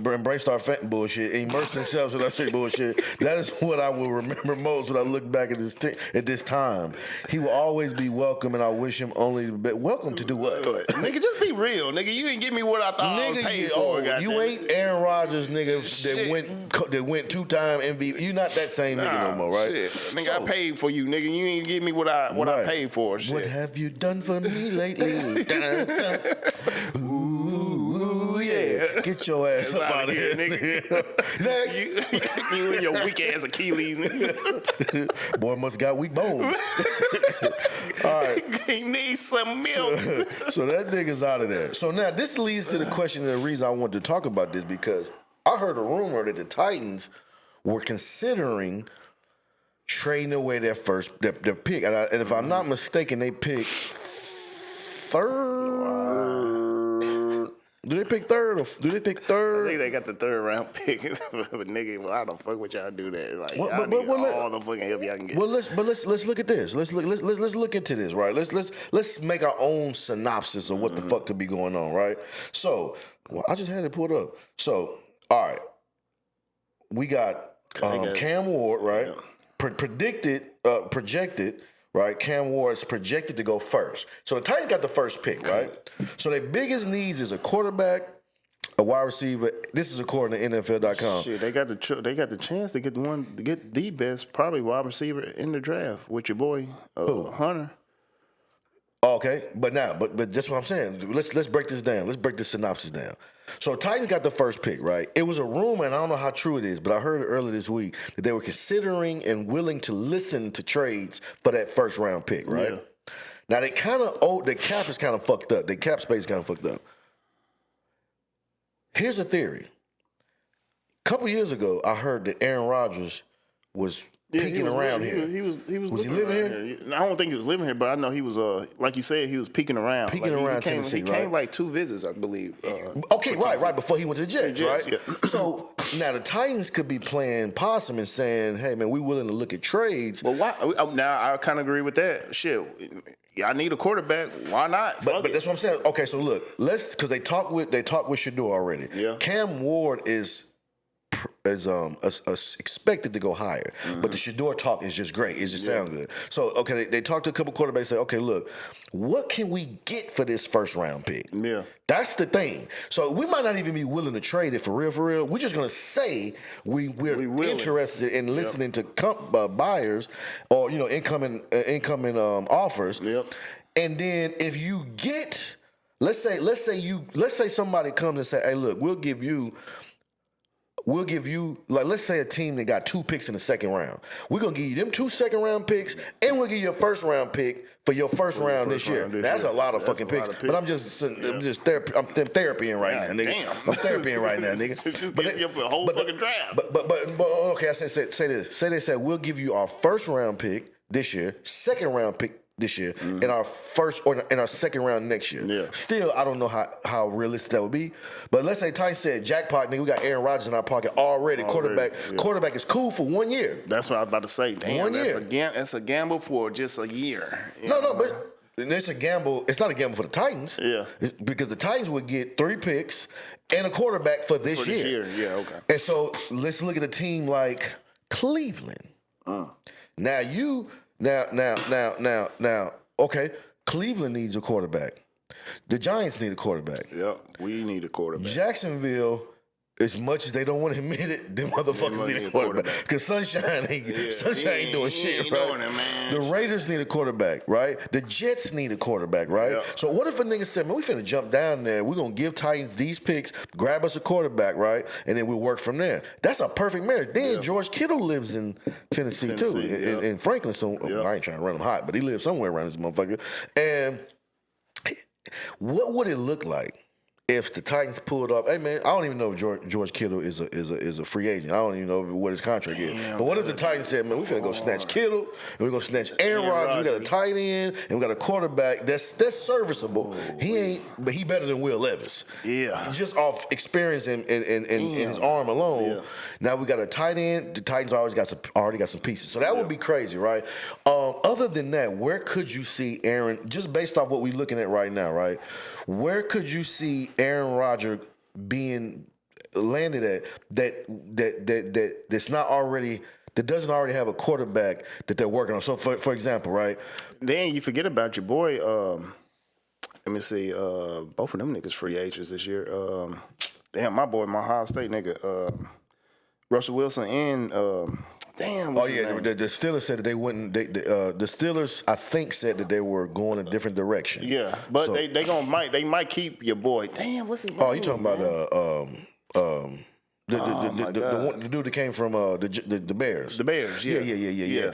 our bullshit, immerse themselves in our shit bullshit. That is what I will remember most when I look back at this time. He will always be welcome, and I wish him only the best. Welcome to do what? Nigga, just be real, nigga. You didn't give me what I thought I was paid for. You ain't Aaron Rodgers, nigga, that went 2-time MVP. You not that same nigga no more, right? Shit. Nigga, I paid for you, nigga. You ain't give me what I paid for. Shit. What have you done for me lately? Ooh, yeah. Get your ass up out of here, nigga. Next. You and your weak ass Achilles, nigga. Boy must got weak bones. All right. He needs some milk. So that nigga's out of there. So now this leads to the question and the reason I wanted to talk about this, because I heard a rumor that the Titans were considering trading away their pick. And if I'm not mistaken, they picked third. Do they pick third? Or do they pick third? I think they got the third round pick. But nigga, why the fuck would y'all do that? Like, y'all need all the fucking help y'all can get. Well, let's look at this. Let's look into this, right? Let's make our own synopsis of what the fuck could be going on, right? So, I just had it pulled up. So, all right, we got Cam Ward, right? Yeah. Projected. Right, Cam Ward is projected to go first. So the Titans got the first pick, right? So their biggest needs is a quarterback, a wide receiver. This is according to NFL.com. Shit, they got the chance to get the best probably wide receiver in the draft with your boy Hunter. Okay, but that's what I'm saying. Let's break this down. Let's break this synopsis down. So Titans got the first pick, right? It was a rumor, and I don't know how true it is, but I heard it earlier this week that they were considering and willing to listen to trades for that first round pick, right? Yeah. Now the cap is kind of fucked up. The cap space is kind of fucked up. Here's a theory. A couple years ago, I heard that Aaron Rodgers was peeking around here. He was he living here? I don't think he was living here, but I know he was like you said, he was peeking around. Peeking around Tennessee, he came like 2 visits, I believe. Right, before he went to the Jets, right? Yeah. So now the Titans could be playing possum and saying, "Hey man, we willing to look at trades." But why? Now I kind of agree with that. Shit, I need a quarterback. Why not? But that's what I'm saying. Okay, so look, because they talk with Shador already. Yeah. Cam Ward is expected to go higher, but the Shador talk is just great. It just sounds good. So okay, they talked to a couple quarterbacks. Say, okay, look, what can we get for this first round pick? Yeah, that's the thing. So we might not even be willing to trade it for real. We're just gonna say we're interested in listening to buyers or incoming offers. Yep. And then if you get, let's say somebody comes and say, hey, look, we'll give you, like, let's say a team that got 2 picks in the second round. We're going to give you them 2 second-round picks, and we'll give you a first-round pick for your first round this year. That's a lot of fucking picks. But I'm just therapying right now, nigga. Damn. I'm therapying right now, nigga. Just give you a whole fucking draft. But okay, I say this. Say they said we'll give you our first-round pick this year, second-round pick this year, and our first or in our second round next year. Yeah. Still, I don't know how realistic that would be. But let's say Ty said, jackpot, nigga, we got Aaron Rodgers in our pocket already. Quarterback is cool for 1 year. That's what I was about to say. Damn, 1 year. That's a gamble for just a year. No, but it's a gamble. It's not a gamble for the Titans. Yeah. Because the Titans would get 3 picks and a quarterback for this year. Yeah, okay. And so let's look at a team like Cleveland. Now, okay, Cleveland needs a quarterback. The Giants need a quarterback. Yep, we need a quarterback. Jacksonville, as much as they don't want to admit it, them motherfuckers need a quarterback. Because Sunshine ain't doing shit, right? Doing it, man. The Raiders need a quarterback, right? The Jets need a quarterback, right? Yep. So what if a nigga said, man, we finna jump down there, we're going to give Titans these picks, grab us a quarterback, right? And then we'll work from there. That's a perfect marriage. Then George Kittle lives in Tennessee too, in Franklin. So I ain't trying to run him hot, but he lives somewhere around this motherfucker. And what would it look like if the Titans pulled up? Hey man, I don't even know if George Kittle is a free agent. I don't even know what his contract is. But what if the Titans said, man, we finna go snatch Kittle, and we're gonna snatch Aaron Rodgers. We got a tight end, and we got a quarterback that's serviceable. But he better than Will Levis. Yeah, just off experience and his arm alone. Yeah. Now we got a tight end. The Titans already got some pieces. So that would be crazy, right? Other than that, where could you see Aaron? Just based off what we're looking at right now, right? Where could you see Aaron Rodgers being landed at that's not already that doesn't already have a quarterback that they're working on. So for example, right? Then you forget about your boy. Let me see. Both of them niggas free agents this year. Damn, my boy, my Ohio State nigga, Russell Wilson and damn. Oh yeah, the Steelers said that they wouldn't. The Steelers, I think, said that they were going a different direction. Yeah, but so, they might keep your boy. Damn, what's his name? Oh, you talking about the dude that came from the Bears. The Bears, yeah. Yeah.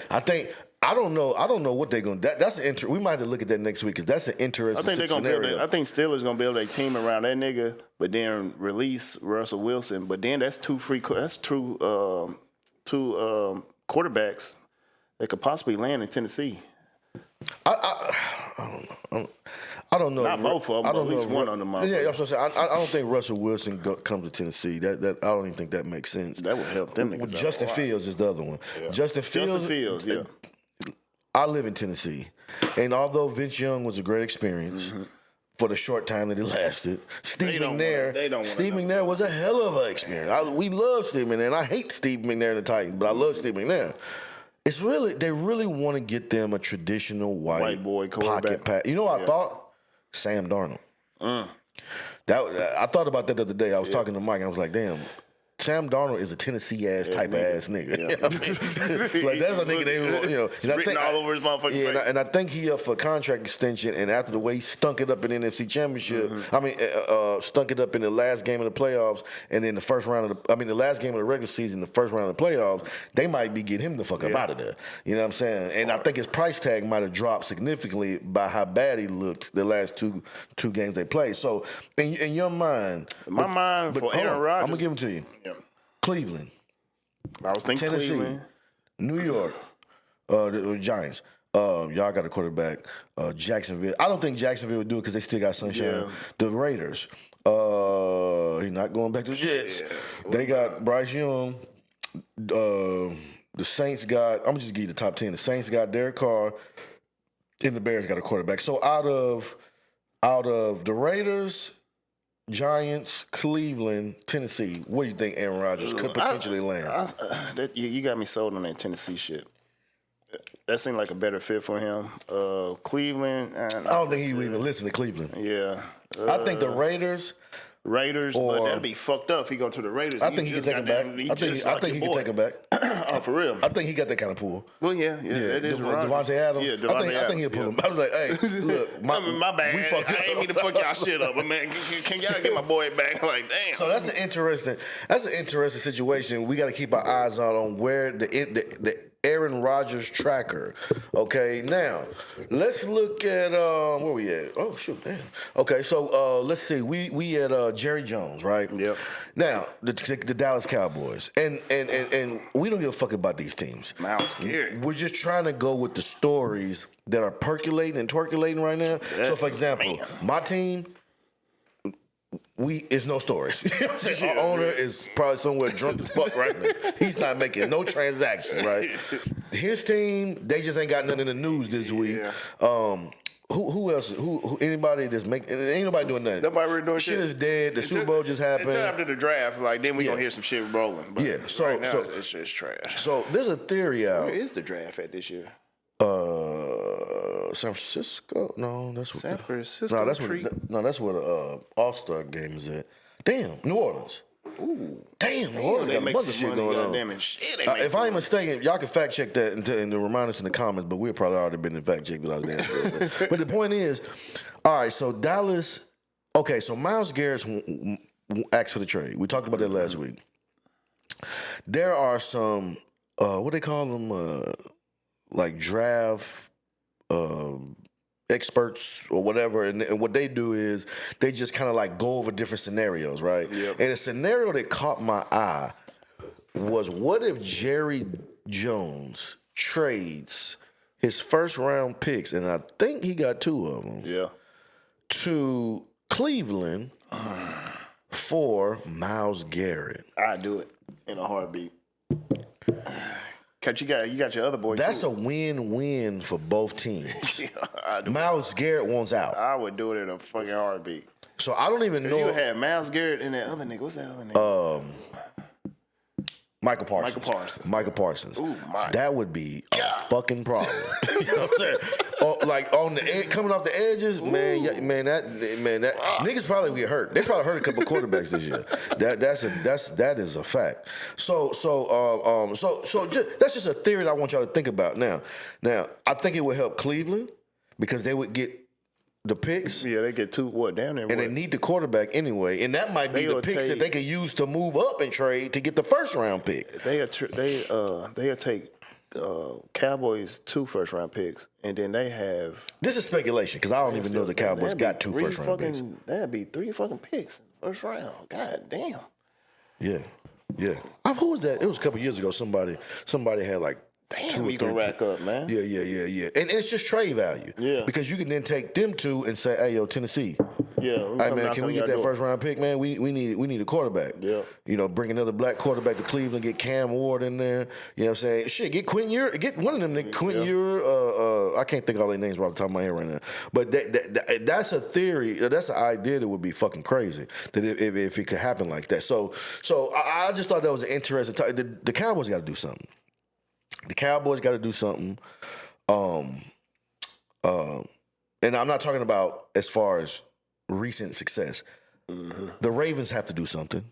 I don't know what they're gonna. That's an we might have to look at that next week because that's an interesting. I think they're gonna scenario. I think Steelers gonna build a team around that nigga, but then release Russell Wilson. But then that's two quarterbacks that could possibly land in Tennessee. I don't know. Not both of them, but at least one of them. Yeah, I'm saying. I don't think Russell Wilson comes to Tennessee. That I don't even think that makes sense. That would help them niggas. Justin Fields is the other one. Yeah. Justin Fields, yeah. I live in Tennessee, and although Vince Young was a great experience for the short time that it lasted, Steve McNair was a hell of an experience. We love Steve McNair, and I hate Steve McNair and the Titans, but I love Steve McNair. It's really they really want to get them a traditional white boy pocket pass. You know what I thought? Sam Darnold. I thought about that the other day. I was talking to Mike, and I was like, damn. Sam Darnold is a Tennessee ass type of ass nigga. Yeah. You know what I mean? Like that's a nigga they written all over his motherfucking face. And I think he up for contract extension. And after the way he stunk it up in the NFC Championship, stunk it up in the last game of the playoffs, and then the first round of the last game of the regular season, the first round of the playoffs, they might be getting him the fuck up out of there. You know what I'm saying? And I think his price tag might have dropped significantly by how bad he looked the last two games they played. So in your mind, for Aaron Rodgers, I'm gonna give him to you. Yeah. Cleveland. I was thinking Tennessee, Cleveland. New York, the Giants. Y'all got a quarterback. Jacksonville. I don't think Jacksonville would do it because they still got Sunshine. Yeah. The Raiders. He's not going back to the Jets. Yeah. They got Bryce Young. The Saints got. I'm gonna just give you the top 10. The Saints got Derek Carr, and the Bears got a quarterback. So out of the Raiders, Giants, Cleveland, Tennessee. Where do you think Aaron Rodgers could potentially land? You got me sold on that Tennessee shit. That seemed like a better fit for him. Cleveland. I don't think he would even listen to Cleveland. Yeah. I think the Raiders, but that'd be fucked up if he go to the Raiders. I think he can take him back. I think he can take him back. Oh, for real? I think he got that kind of pull. Well, yeah. It is Devontae Adams. Yeah, I think he'll pull him. I was like, hey, look, my bad. I ain't mean to fuck y'all shit up, but man, can y'all get my boy back? Like, damn. So that's an interesting situation. We got to keep our eyes on where the Aaron Rodgers tracker. Okay, now let's look at where we at. Oh shoot, damn. Okay, so let's see. We at Jerry Jones, right? Yep. Now the Dallas Cowboys, and we don't give a fuck about these teams. Myles, Garrett. We're just trying to go with the stories that are percolating and twerculating right now. So, for example, my team. It's no stories. You know what I'm saying? Our owner is probably somewhere drunk as fuck right now. He's not making no transactions, right? His team, they just ain't got nothing in the news this week. Yeah. Who else? Who? Anybody that's making? Ain't nobody doing nothing. Nobody really doing shit. Shit is dead. The Super Bowl just happened. Until after the draft, then we gonna hear some shit rolling. But so right now, it's just trash. So there's a theory out. Where is the draft at this year? San Francisco? No, that's what. San Francisco. No, that's where the All-Star game is at. Damn, New Orleans. Ooh. Damn, New Orleans got a bunch of shit going on. If I ain't mistaken, y'all can fact check that and remind us in the comments, but we've probably already been in fact check without that. But the point is, all right, so Dallas, okay, so Myles Garrett asked for the trade. We talked about that last week. There are some, what they call them, like draft experts or whatever, and what they do is they just kind of like go over different scenarios, right? Yep. And a scenario that caught my eye was, what if Jerry Jones trades his first round picks, and I think he got 2 of them, to Cleveland for Myles Garrett? I'd do it in a heartbeat. Cause you got your other boy. That's too. a win-win for both teams. Myles Garrett wants out. I would do it in a fucking heartbeat. So I don't even You know. had Myles, Garrett, and that other nigga. What's that other nigga? Michael Parsons. Michael Parsons. Ooh, my that would be a fucking problem. You know what I'm saying? Like on the coming off the edges, man, that niggas probably get hurt. They probably hurt a couple quarterbacks this year. That is a fact. So that's just a theory that I want y'all to think about. Now, I think it would help Cleveland because they would get the picks. Yeah, they get down there. And they need the quarterback anyway. And that might be the picks that they could use to move up and trade to get the first round pick. They'll take Cowboys 2 first round picks, and then they have. This is speculation because I don't even know the Cowboys got 2 first round picks. That'd be 3 fucking picks in the first round. God damn. Yeah. Who was that? It was a couple years ago. Somebody had like. Damn, you can rack up, man. Yeah. And it's just trade value. Yeah. Because you can then take them 2 and say, hey, yo, Tennessee. Yeah. Hey, man, can we get that first round pick, man? We need a quarterback. Yeah. You know, bring another black quarterback to Cleveland, get Cam Ward in there. You know what I'm saying? Shit, get Quentin Ewers. Get one of them, Quentin Ewers. I can't think of all their names right off the top of my head right now. But that's a theory. That's an idea that would be fucking crazy that if it could happen like that. So I just thought that was an interesting time. The Cowboys got to do something. The Cowboys got to do something. And I'm not talking about as far as recent success. Mm-hmm. The Ravens have to do something.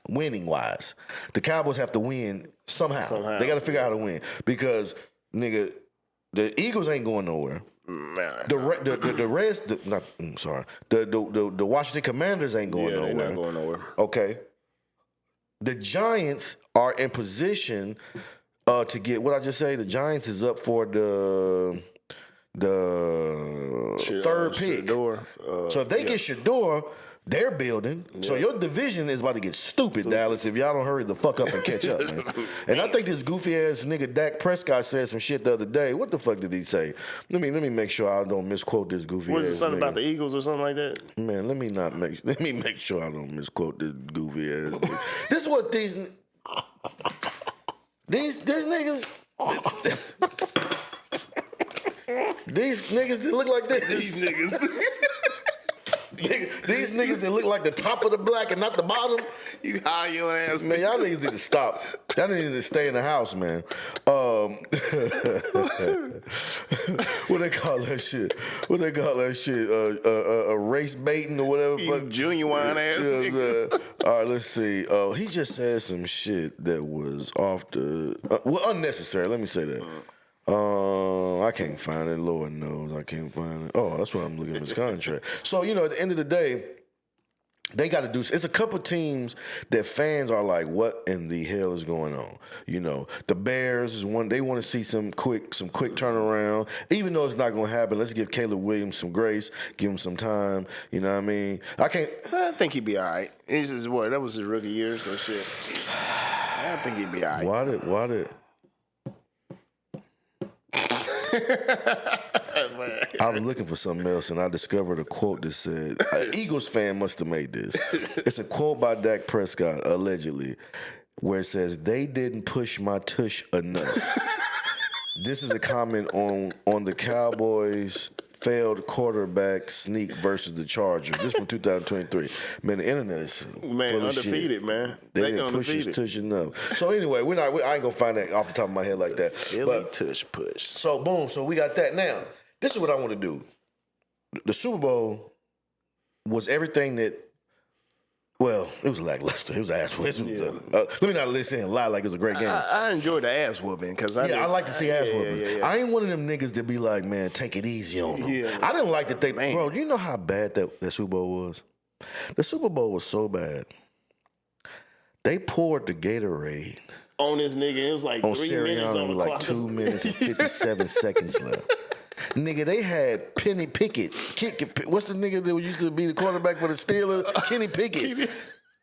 Winning wise. The Cowboys have to win somehow. They got to figure out how to win because, nigga, the Eagles ain't going nowhere. The Washington Commanders ain't going nowhere. They're not going nowhere. Okay. The Giants are in position to get what I just say. The Giants is up for the third pick. So if they get Shador, they're building. Yeah. So your division is about to get stupid, Dallas, if y'all don't hurry the fuck up and catch up, man. And I think this goofy ass nigga Dak Prescott said some shit the other day. What the fuck did he say? Let me make sure I don't misquote this goofy ass. Was it something nigga. about the Eagles or something like that? Man, let me make sure I don't misquote this goofy ass. This is what these niggas. These niggas that look like this. These niggas that look like the top of the black and not the bottom. You high your ass. Man, y'all niggas need to stop. Y'all need to stay in the house, man. What they call that shit? Race baiting or whatever. You genuine ass nigga. All right, let's see. He just said some shit that was off the... unnecessary. Let me say that. I can't find it. Lord knows I can't find it. Oh, that's why I'm looking at his contract. So, at the end of the day, they got to do. It's a couple teams that fans are like, "What in the hell is going on?" The Bears is one. They want to see some quick turnaround. Even though it's not going to happen, let's give Caleb Williams some grace. Give him some time. You know what I mean? I think he'd be all right. He's just that was his rookie year, so shit. I think he'd be all right. Why did? I was looking for something else, and I discovered a quote that said, an Eagles fan must have made this. It's a quote by Dak Prescott, allegedly, where it says, "They didn't push my tush enough." This is a comment on the Cowboys' failed quarterback sneak versus the Chargers. This from 2023. Man, the internet is full of undefeated, shit. Man. They didn't push his tush enough. So anyway, I ain't gonna find that off the top of my head like that. Tush push. So boom. So we got that. Now, this is what I want to do. The Super Bowl was everything that. Well, it was lackluster. It was ass whooping. Let me not listen and lie like it was a great game. I enjoyed the ass whooping because I like to see ass whooping. Yeah. I ain't one of them niggas that be like, man, take it easy on them. Yeah. I didn't like that bro, do you know how bad that Super Bowl was? The Super Bowl was so bad. They poured the Gatorade on this nigga. It was like on 3 Sirianni minutes on the like clock. 2 minutes and 57 seconds left. Nigga, they had Penny Pickett. What's the nigga that used to be the quarterback for the Steelers? Kenny Pickett.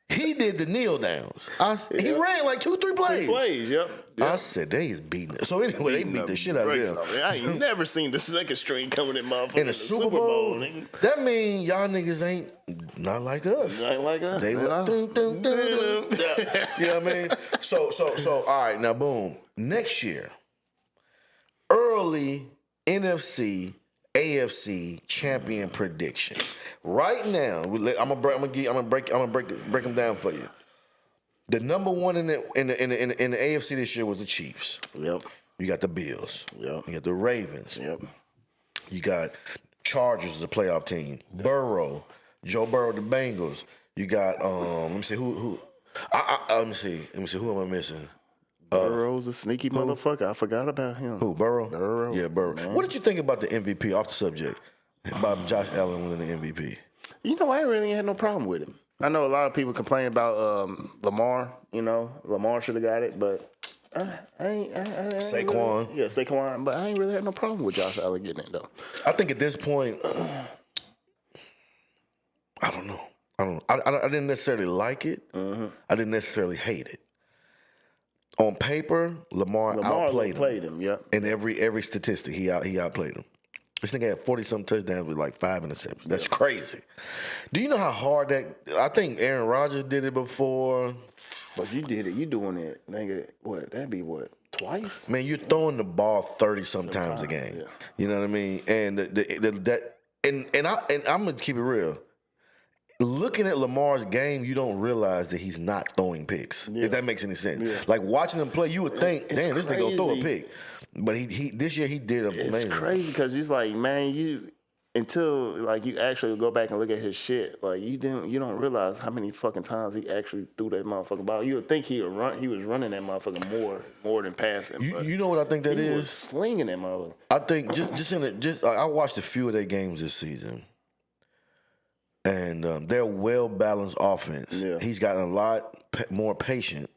He did the kneel downs. He ran like 2-3 plays. 3 plays, yep. I said they is beating it. So anyway, they beat the shit out of them. I ain't never seen the second string coming in motherfucker in the Super Bowl. That mean y'all niggas ain't not like us. Not like us. They look. You know what I mean? So all right, now boom. Next year, early NFC AFC champion predictions. Right now, I'm gonna break them down for you. The number one in the AFC this year was the Chiefs. Yep. You got the Bills. Yep. You got the Ravens. Yep. You got Chargers as a playoff team. Yep. Burrow, Joe Burrow, the Bengals. You got let me see who. Let me see who am I missing? Burrow's a sneaky motherfucker. I forgot about him. Who, Burrow? Burrow. Yeah, Burrow. Man. What did you think about the MVP, off the subject, about Josh Allen winning the MVP? You know, I really ain't had no problem with him. I know a lot of people complain about Lamar. You know, Lamar should have got it, but I ain't Saquon. Really, Saquon. But I ain't really had no problem with Josh Allen getting it, though. I think at this point, I don't know. I didn't necessarily like it. Mm-hmm. I didn't necessarily hate it. On paper, Lamar outplayed him. Yeah. In every statistic, he outplayed him. This nigga had 40-something touchdowns with like 5 interceptions. That's crazy. Do you know how hard that? I think Aaron Rodgers did it before. But you did it. You doing it, nigga. What? That'd be what? Twice? Man, you're throwing the ball 30-some times a game. Yeah. You know what I mean? And I'm gonna keep it real. Looking at Lamar's game, you don't realize that he's not throwing picks. Yeah. If that makes any sense. Yeah. Like watching him play, you would think, damn, this nigga gonna throw a pick. But he this year he did amazing. It's crazy because he's like, man, until like you actually go back and look at his shit, like you don't realize how many fucking times he actually threw that motherfucking ball. You would think he was running that motherfucker more than passing. You know what I think that is? He was slinging that motherfucker. I think I watched a few of their games this season. And they're a well-balanced offense. Yeah. He's gotten a lot more patient.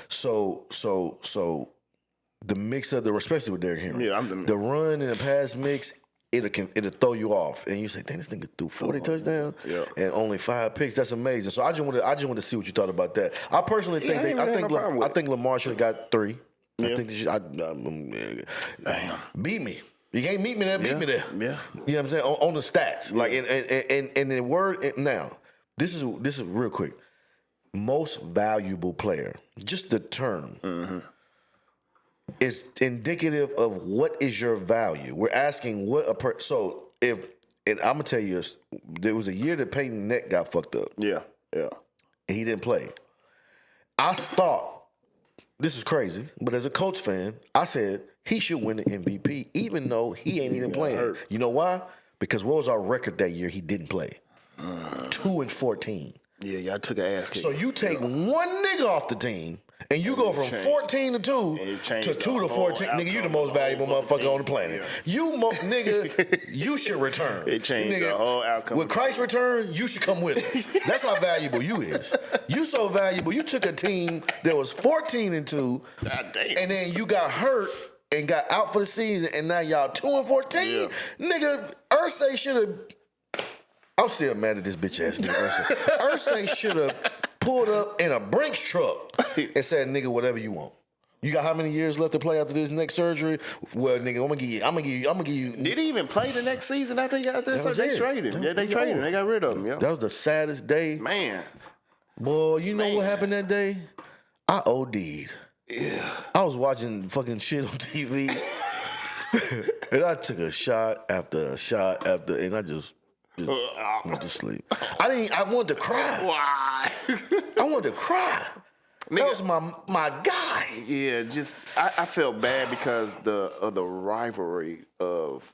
So the mix of especially with Derrick Henry, the run and the pass mix, it'll throw you off, and you say, "Damn, this nigga threw 40 touchdowns and only 5 picks. That's amazing." So I just want to see what you thought about that. I personally think I think Lamar should have got 3. Yeah. I think beat me. You can't meet me there, beat me there. Yeah. You know what I'm saying? On the stats. Like and the word now, this is real quick. Most valuable player, just the term, is indicative of what is your value. We're asking what a so if and I'm gonna tell you there was a year that Peyton neck got fucked up. Yeah. And he didn't play. I thought, this is crazy, but as a Colts fan, I said he should win the MVP, even though he ain't even playing. Hurt. You know why? Because what was our record that year? He didn't play. 2-14. Yeah, y'all took an ass kick. So you take one nigga off the team, and you go from 14 to 2 to 2 to 14. Nigga, you the most valuable motherfucker on the planet. Yeah. Nigga, you should return. It changed the whole outcome. With Christ's return, you should come with him. That's how valuable you is. You so valuable. You took a team that was 14 and 2, and then you got hurt and got out for the season, and now y'all 2-14. Yeah. Nigga, Irsay should have. I'm still mad at this bitch ass nigga Irsay. Irsay should have pulled up in a Brinks truck and said, "Nigga, whatever you want. You got how many years left to play after this neck surgery? Well, nigga, I'm gonna give you. Did he even play the next season after he got this? They traded him. They traded him. They got rid of him. Yeah. That was the saddest day, man. Boy, you know what happened that day? I OD'd. Yeah. I was watching fucking shit on TV, and I took a shot after, and I just went to sleep. I wanted to cry. Why? I wanted to cry. That was my guy. Yeah, I felt bad because of the rivalry of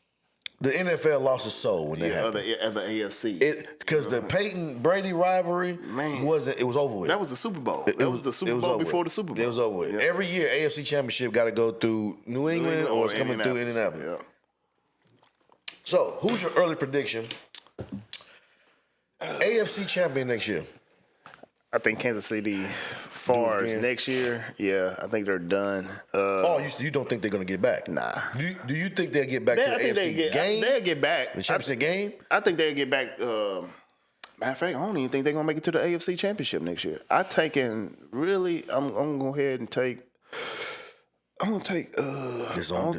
the NFL lost its soul when they happened. Of the AFC. Because the Peyton Brady rivalry it was over with. That was the Super Bowl. It was the Super Bowl before the Super Bowl. It was over with. Yeah. Every year, AFC Championship got to go through New England or it's coming through Indianapolis. Yeah. So, who's your early prediction? AFC champion next year. I think Kansas City, far as next year, I think they're done. You don't think they're going to get back? Nah. Do you think they'll get back to the AFC game? They'll get back. The championship game? I think they'll get back. Matter of fact, I don't even think they're going to make it to the AFC championship next year. I'm going to go ahead and take. I'm gonna take the Bills. I'm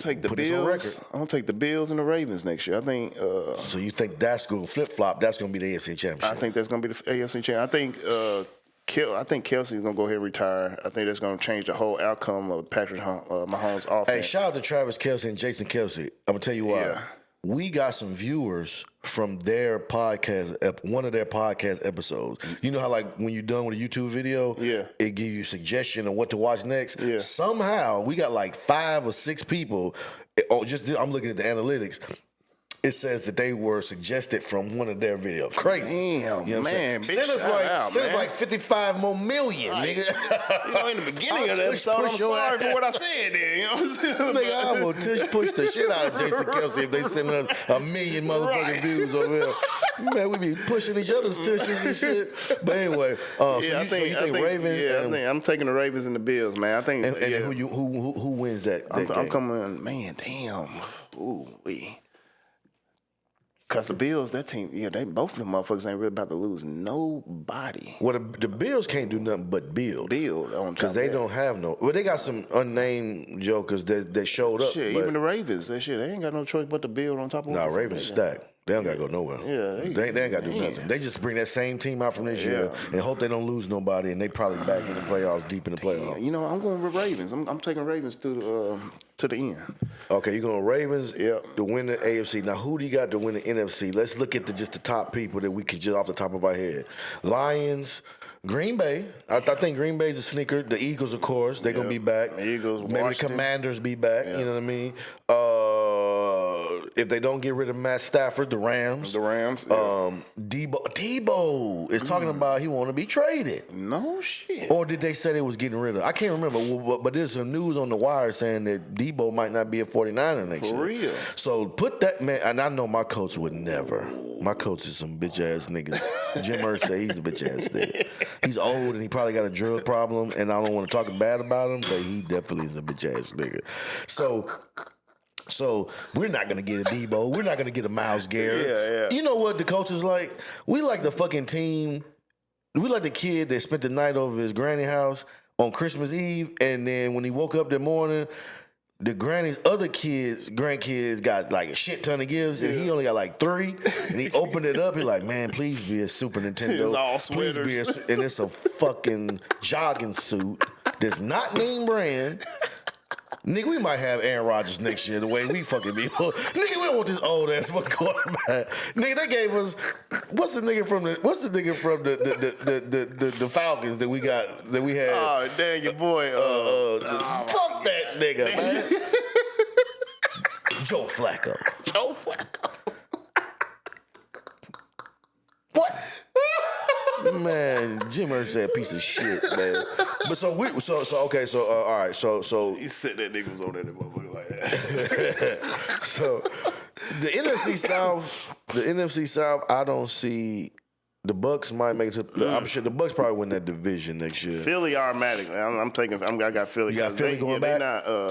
gonna take the Bills and the Ravens next year. I think. So you think that's going to flip flop? That's going to be the AFC championship. I think that's going to be the AFC championship. I think Kelsey's going to go ahead and retire. I think that's going to change the whole outcome of Patrick Mahomes' offense. Hey, shout out to Travis Kelce and Jason Kelce. I'm going to tell you why. we got some viewers from their podcast, one of their podcast episodes. You know how like when you're done with a YouTube video, it gives you a suggestion of what to watch next. Yeah. Somehow we got like 5 or 6 people. I'm looking at the analytics. It says that they were suggested from one of their videos. Crazy. Damn, You know what I'm man. saying? Send us like 55 more million, nigga. You know, in the beginning of the episode, I'm sorry for what I said there. You know what I'm saying? Nigga, I will push the shit out of Jason Kelsey if they send us 1 million motherfucking views over here. Man, we be pushing each other's tushes and shit. But anyway, so you think Ravens? Yeah, I'm taking the Ravens and the Bills, man. I think. And who wins that I'm game? coming, man. Damn. Ooh, Because the Bills, that team, they both of them motherfuckers ain't really about to lose nobody. Well, the Bills can't do nothing but build. Because they don't have no. Well, they got some unnamed jokers that showed up. Shit, even the Ravens, they ain't got no choice but to build on top of. Nah, Ravens stacked. They don't got to go nowhere. Yeah, they ain't got to do nothing. They just bring that same team out from this year and hope they don't lose nobody, and they probably back in the playoffs, deep in the playoffs. You know, I'm going with Ravens. I'm taking Ravens to the end. Okay, you're going Ravens to win the AFC. Now, who do you got to win the NFC? Let's look at just the top people that we can just off the top of our head. Lions, Green Bay. I think Green Bay's a sneaker. The Eagles, of course, they're going to be back. The Eagles, maybe Washington. the Commanders be back. You know what I mean? If they don't get rid of Matt Stafford, the Rams. The Rams. Debo is talking about he want to be traded. No shit. Or did they say they was getting rid of? I can't remember. But there's some news on the wire saying that Debo might not be a 49er next year. For real. So put that man. And I know my coach would never. My coach is some bitch ass niggas. Jim Irsay, he's a bitch ass nigga. He's old and he probably got a drug problem. And I don't want to talk bad about him, but he definitely is a bitch ass nigga. So we're not gonna get a Debo. We're not gonna get a Myles Garrett. You know what the coach is like? We like the fucking team. We like the kid that spent the night over his granny house on Christmas Eve, and then when he woke up that morning, the granny's other grandkids got like a shit ton of gifts, and he only got like 3. And he opened it up. He's like, "Man, please be a Super Nintendo. It was all please be sweaters. and it's a fucking jogging suit that's not name brand." Nigga, we might have Aaron Rodgers next year the way we fucking be. Nigga, we don't want this old ass fucking quarterback. Nigga, they gave us what's the nigga from the Falcons that we had? Oh, dang your boy. Fuck that nigga, man. Joe Flacco. Joe Flacco. What? Man, Jim Irsay a piece of shit, man. But so all right, so He said that nigga was on that motherfucker like that. so the NFC South, I don't see. The Bucks might make it to. I'm sure the Bucks probably win that division next year. Philly automatically. I got Philly. You got Philly going back.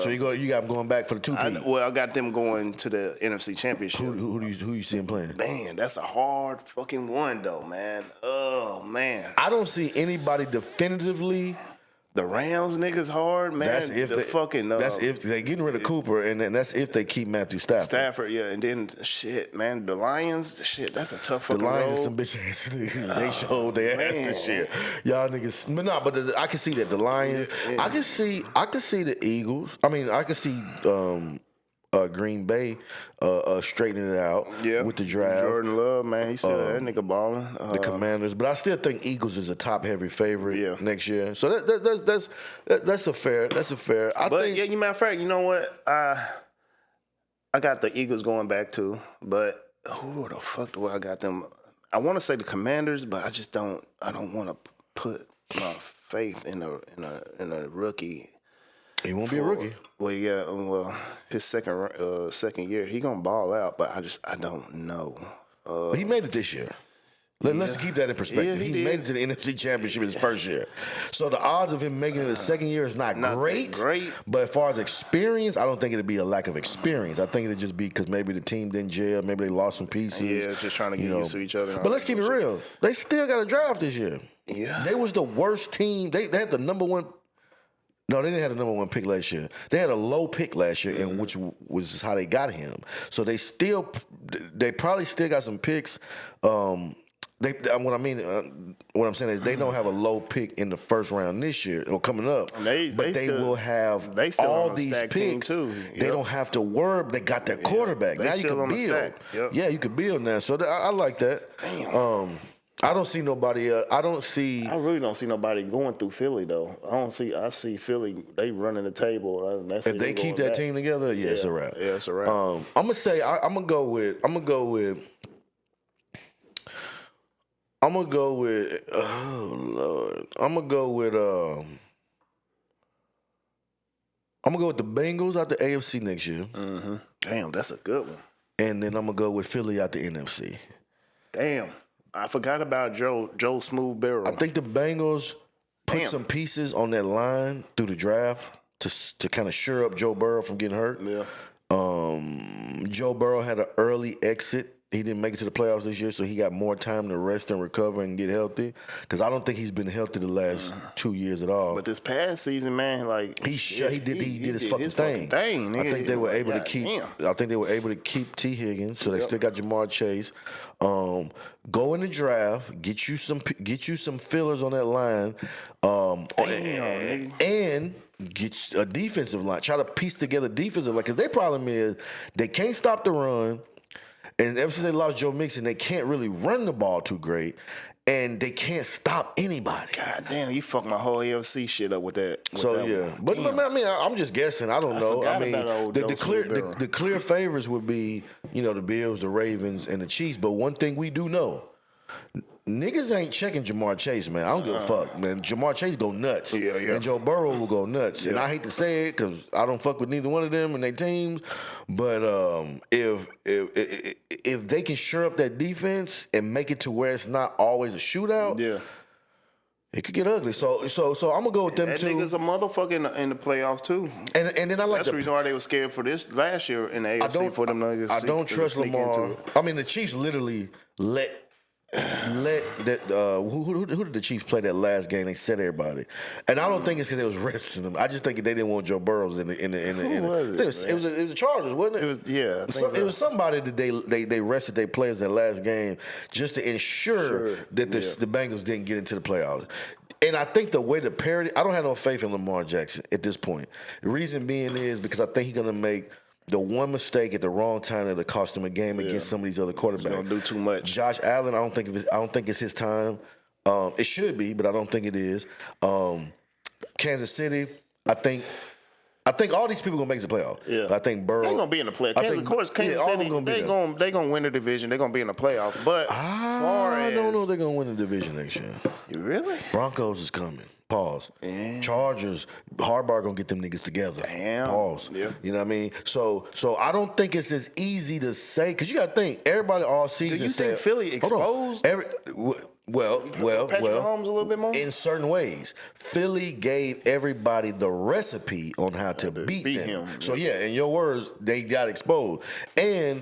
So you got them going back for the 2-peat. I got them going to the NFC Championship. Who you see them playing? Man, that's a hard fucking one though, man. Oh man, I don't see anybody definitively. the Rams niggas hard, man. That's if that's if they getting rid of Cooper, and then that's if they keep Matthew Stafford. And then shit, man, the Lions, shit, that's a tough fucking The Lions road. is some bitch ass niggas. They showed their ass this year. Y'all niggas, I can see that the Lions. Yeah. I can see the Eagles. I mean, I can see Green Bay straightening it out with the draft. Jordan Love, man, he said that nigga balling. The Commanders, but I still think Eagles is a top heavy favorite next year. So that's a fair. I think. Yeah, you matter of fact, you know what? I got the Eagles going back too, but who the fuck do I got them? I want to say the Commanders, but I just don't. I don't want to put my faith in a rookie. He won't be a rookie. Well, his second year, he gonna ball out, but I don't know. He made it this year. Let's keep that in perspective. Yeah, he made it to the NFC Championship his first year. So the odds of him making it his second year is not great. But as far as experience, I don't think it'd be a lack of experience. I think it'd just be because maybe the team didn't gel, maybe they lost some pieces. Yeah, just trying to get used to each other. But let's keep it real. They still got a draft this year. Yeah. They was the worst team. They had the number one. No, they didn't have the number one pick last year. They had a low pick last year, and which was how they got him. So they probably still got some picks. what I'm saying is they don't have a low pick in the first round this year or coming up, but they will have all these picks. Too. Yep. They don't have to worry. They got their quarterback. Now you can build. Yep. Yeah, you can build now. So I like that. Damn. I don't see nobody. I really don't see nobody going through Philly though. I see Philly. They running the table. If they keep that team together, it's a wrap. Yeah, it's a wrap. I'm gonna say I'm gonna go with. Oh Lord. I'm gonna go with the Bengals out the AFC next year. Mm-hmm. Damn, that's a good one. And then I'm gonna go with Philly out the NFC. Damn, I forgot about Joe Smooth Barrel. I think the Bengals put some pieces on that line through the draft to kind of shore up Joe Burrow from getting hurt. Yeah. Joe Burrow had an early exit. He didn't make it to the playoffs this year, so he got more time to rest and recover and get healthy. Because I don't think he's been healthy the last 2 years at all. But this past season, man, like he did his fucking thing. I think they were able to keep. I think they were able to keep T. Higgins, so they still got Jamar Chase. Go in the draft, get you some fillers on that line, and get a defensive line. Try to piece together defensive line because their problem is they can't stop the run. And ever since they lost Joe Mixon, they can't really run the ball too great, and they can't stop anybody. God damn, you fucked my whole AFC shit up with that. But I mean, I'm just guessing. I don't know. I mean, the clear favorites would be, the Bills, the Ravens, and the Chiefs. But one thing we do know. Niggas ain't checking Jamar Chase, man. I don't give a fuck, man. Jamar Chase go nuts. Yeah. And Joe Burrow will go nuts. Yeah. And I hate to say it because I don't fuck with neither one of them and their teams. But if they can shore up that defense and make it to where it's not always a shootout, it could get ugly. So I'm gonna go with them too. That nigga's a motherfucker in the playoffs too. And then I like that's the reason why they were scared for this last year in the AFC for them niggas. I don't trust Lamar. I mean, the Chiefs literally let that who did the Chiefs play that last game? They set everybody, and I don't think it's because they was resting them. I just think they didn't want Joe Burrows in the. It was the Chargers, wasn't it? It was somebody that they rested their players that last game just to ensure that the Bengals didn't get into the playoffs. And I think the way the parity, I don't have no faith in Lamar Jackson at this point. The reason being is because I think he's gonna make the one mistake at the wrong time that'll cost him a game against some of these other quarterbacks. He's gonna do too much. Josh Allen, I don't think it's his time. It should be, but I don't think it is. Kansas City, I think all these people gonna make the playoff. Yeah. I think Burrow. They're gonna be in the playoff. Of course, Kansas City, they gonna win the division. They're gonna be in the playoff. But I don't know if they're gonna win the division next year. You really? Broncos is coming. Pause. Yeah. Chargers, Harbaugh gonna get them niggas together. Damn. Pause. Yeah. You know what I mean? So I don't think it's as easy to say because you gotta think everybody all season. Do you think Philly exposed? Well, Patrick Mahomes a little bit more? In certain ways, Philly gave everybody the recipe on how to beat them. Him. So in your words, they got exposed. And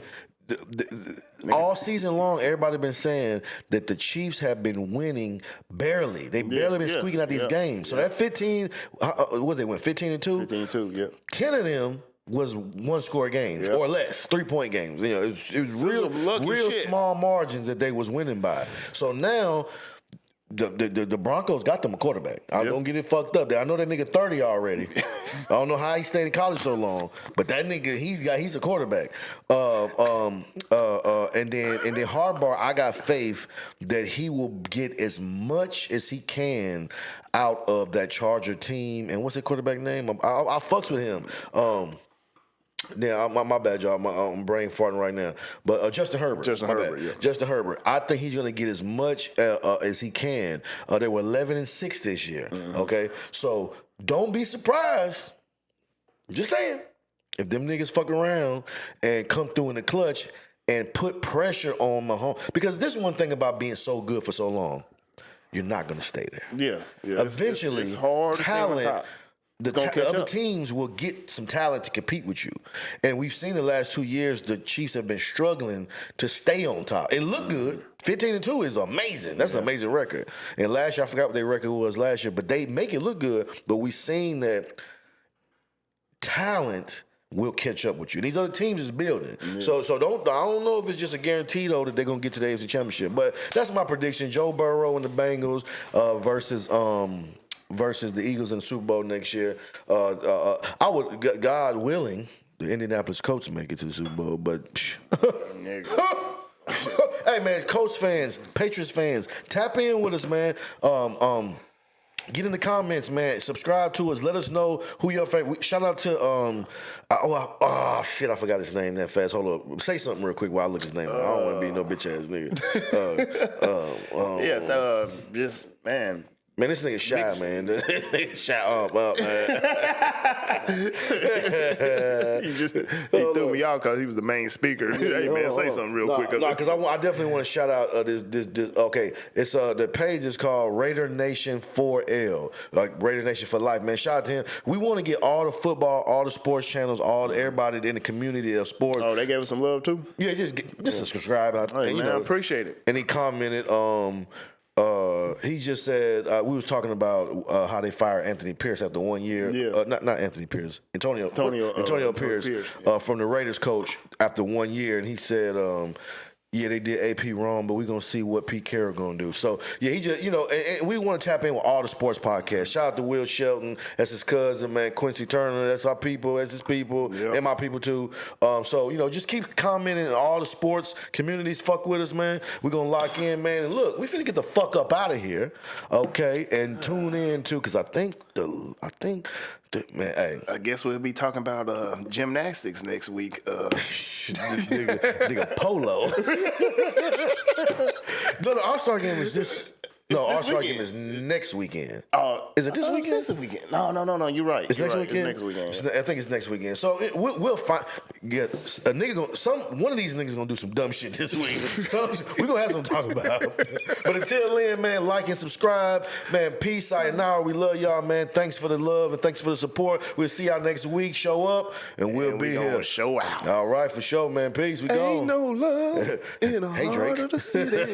all season long, everybody been saying that the Chiefs have been winning barely. They barely been squeaking out these games. So that 15, what they went 15-2? 15-2, yeah. 10 of them was one-score games or less, 3-point games. It was real small margins that they was winning by. So now the Broncos got them a quarterback. I don't get it fucked up. I know that nigga 30 already. I don't know how he stayed in college so long, but that nigga he's a quarterback. And then Harbaugh, I got faith that he will get as much as he can out of that Charger team. And what's the quarterback name? I fucks with him. My bad, y'all. I'm brain farting right now. But Justin Herbert. Justin Herbert. I think he's going to get as much as he can. They were 11-6 this year. Mm-hmm. Okay? So don't be surprised. I'm just saying. If them niggas fuck around and come through in the clutch and put pressure on Mahomes. Because this is one thing about being so good for so long. You're not going to stay there. Yeah. Eventually, it's hard talent. The other teams will get some talent to compete with you. And we've seen the last 2 years, the Chiefs have been struggling to stay on top. It looked good. 15-2 is amazing. That's an amazing record. And last year, I forgot what their record was last year, but they make it look good. But we've seen that talent we'll catch up with you. These other teams is building. So I don't know if it's just a guarantee, though, that they're going to get to the AFC Championship. But that's my prediction. Joe Burrow and the Bengals versus the Eagles in the Super Bowl next year. I would, God willing, the Indianapolis Colts make it to the Super Bowl, but hey, man, Colts fans, Patriots fans, tap in with us, man. Get in the comments, man. Subscribe to us. Let us know who your favorite. Shout out to shit, I forgot his name that fast. Hold up. Say something real quick while I look his name up. I don't want to be no bitch ass nigga. Just man. Man, this nigga shy, man. Shut up, man. He threw me out because he was the main speaker. Hey, man, say something real quick. No, because I definitely want to shout out this. Okay, it's the page is called Raider Nation 4L, like Raider Nation for life, man. Shout out to him. We want to get all the football, all the sports channels, everybody in the community of sports. Oh, they gave us some love too. Yeah, just subscribe. Hey, man, I appreciate it. And he commented. He just said we was talking about how they fired Anthony Pierce after 1 year. Yeah. Not Anthony Pierce. Antonio Pierce, Pierce. from the Raiders coach after 1 year, and he said, yeah, they did AP wrong, but we're going to see what Pete Carroll going to do. So, yeah, he just, and we want to tap in with all the sports podcasts. Shout out to Will Shelton. That's his cousin, man. Quincy Turner. That's our people. That's his people. Yep. And my people, too. So, just keep commenting on all the sports communities. Fuck with us, man. We're going to lock in, man. And look, we finna get the fuck up out of here, okay? And tune in, too, because I think, man, hey. I guess we'll be talking about gymnastics next week. nigga polo. No, the All-Star game is this. No, All-Star game is next weekend. Is it this weekend? It's this weekend. No. You're right. It's next weekend. It's next weekend. I think it's next weekend. So we'll find. Get a nigga. One of these niggas gonna do some dumb shit this week. We're gonna have some to talk about. But until then, man, like and subscribe, man. Peace, sayonara. We love y'all, man. Thanks for the love and thanks for the support. We'll see y'all next week. Show up and we'll be here. Show out. All right, for sure, man. Peace. We gone. Ain't no love in the Hey, heart Drake. of the city.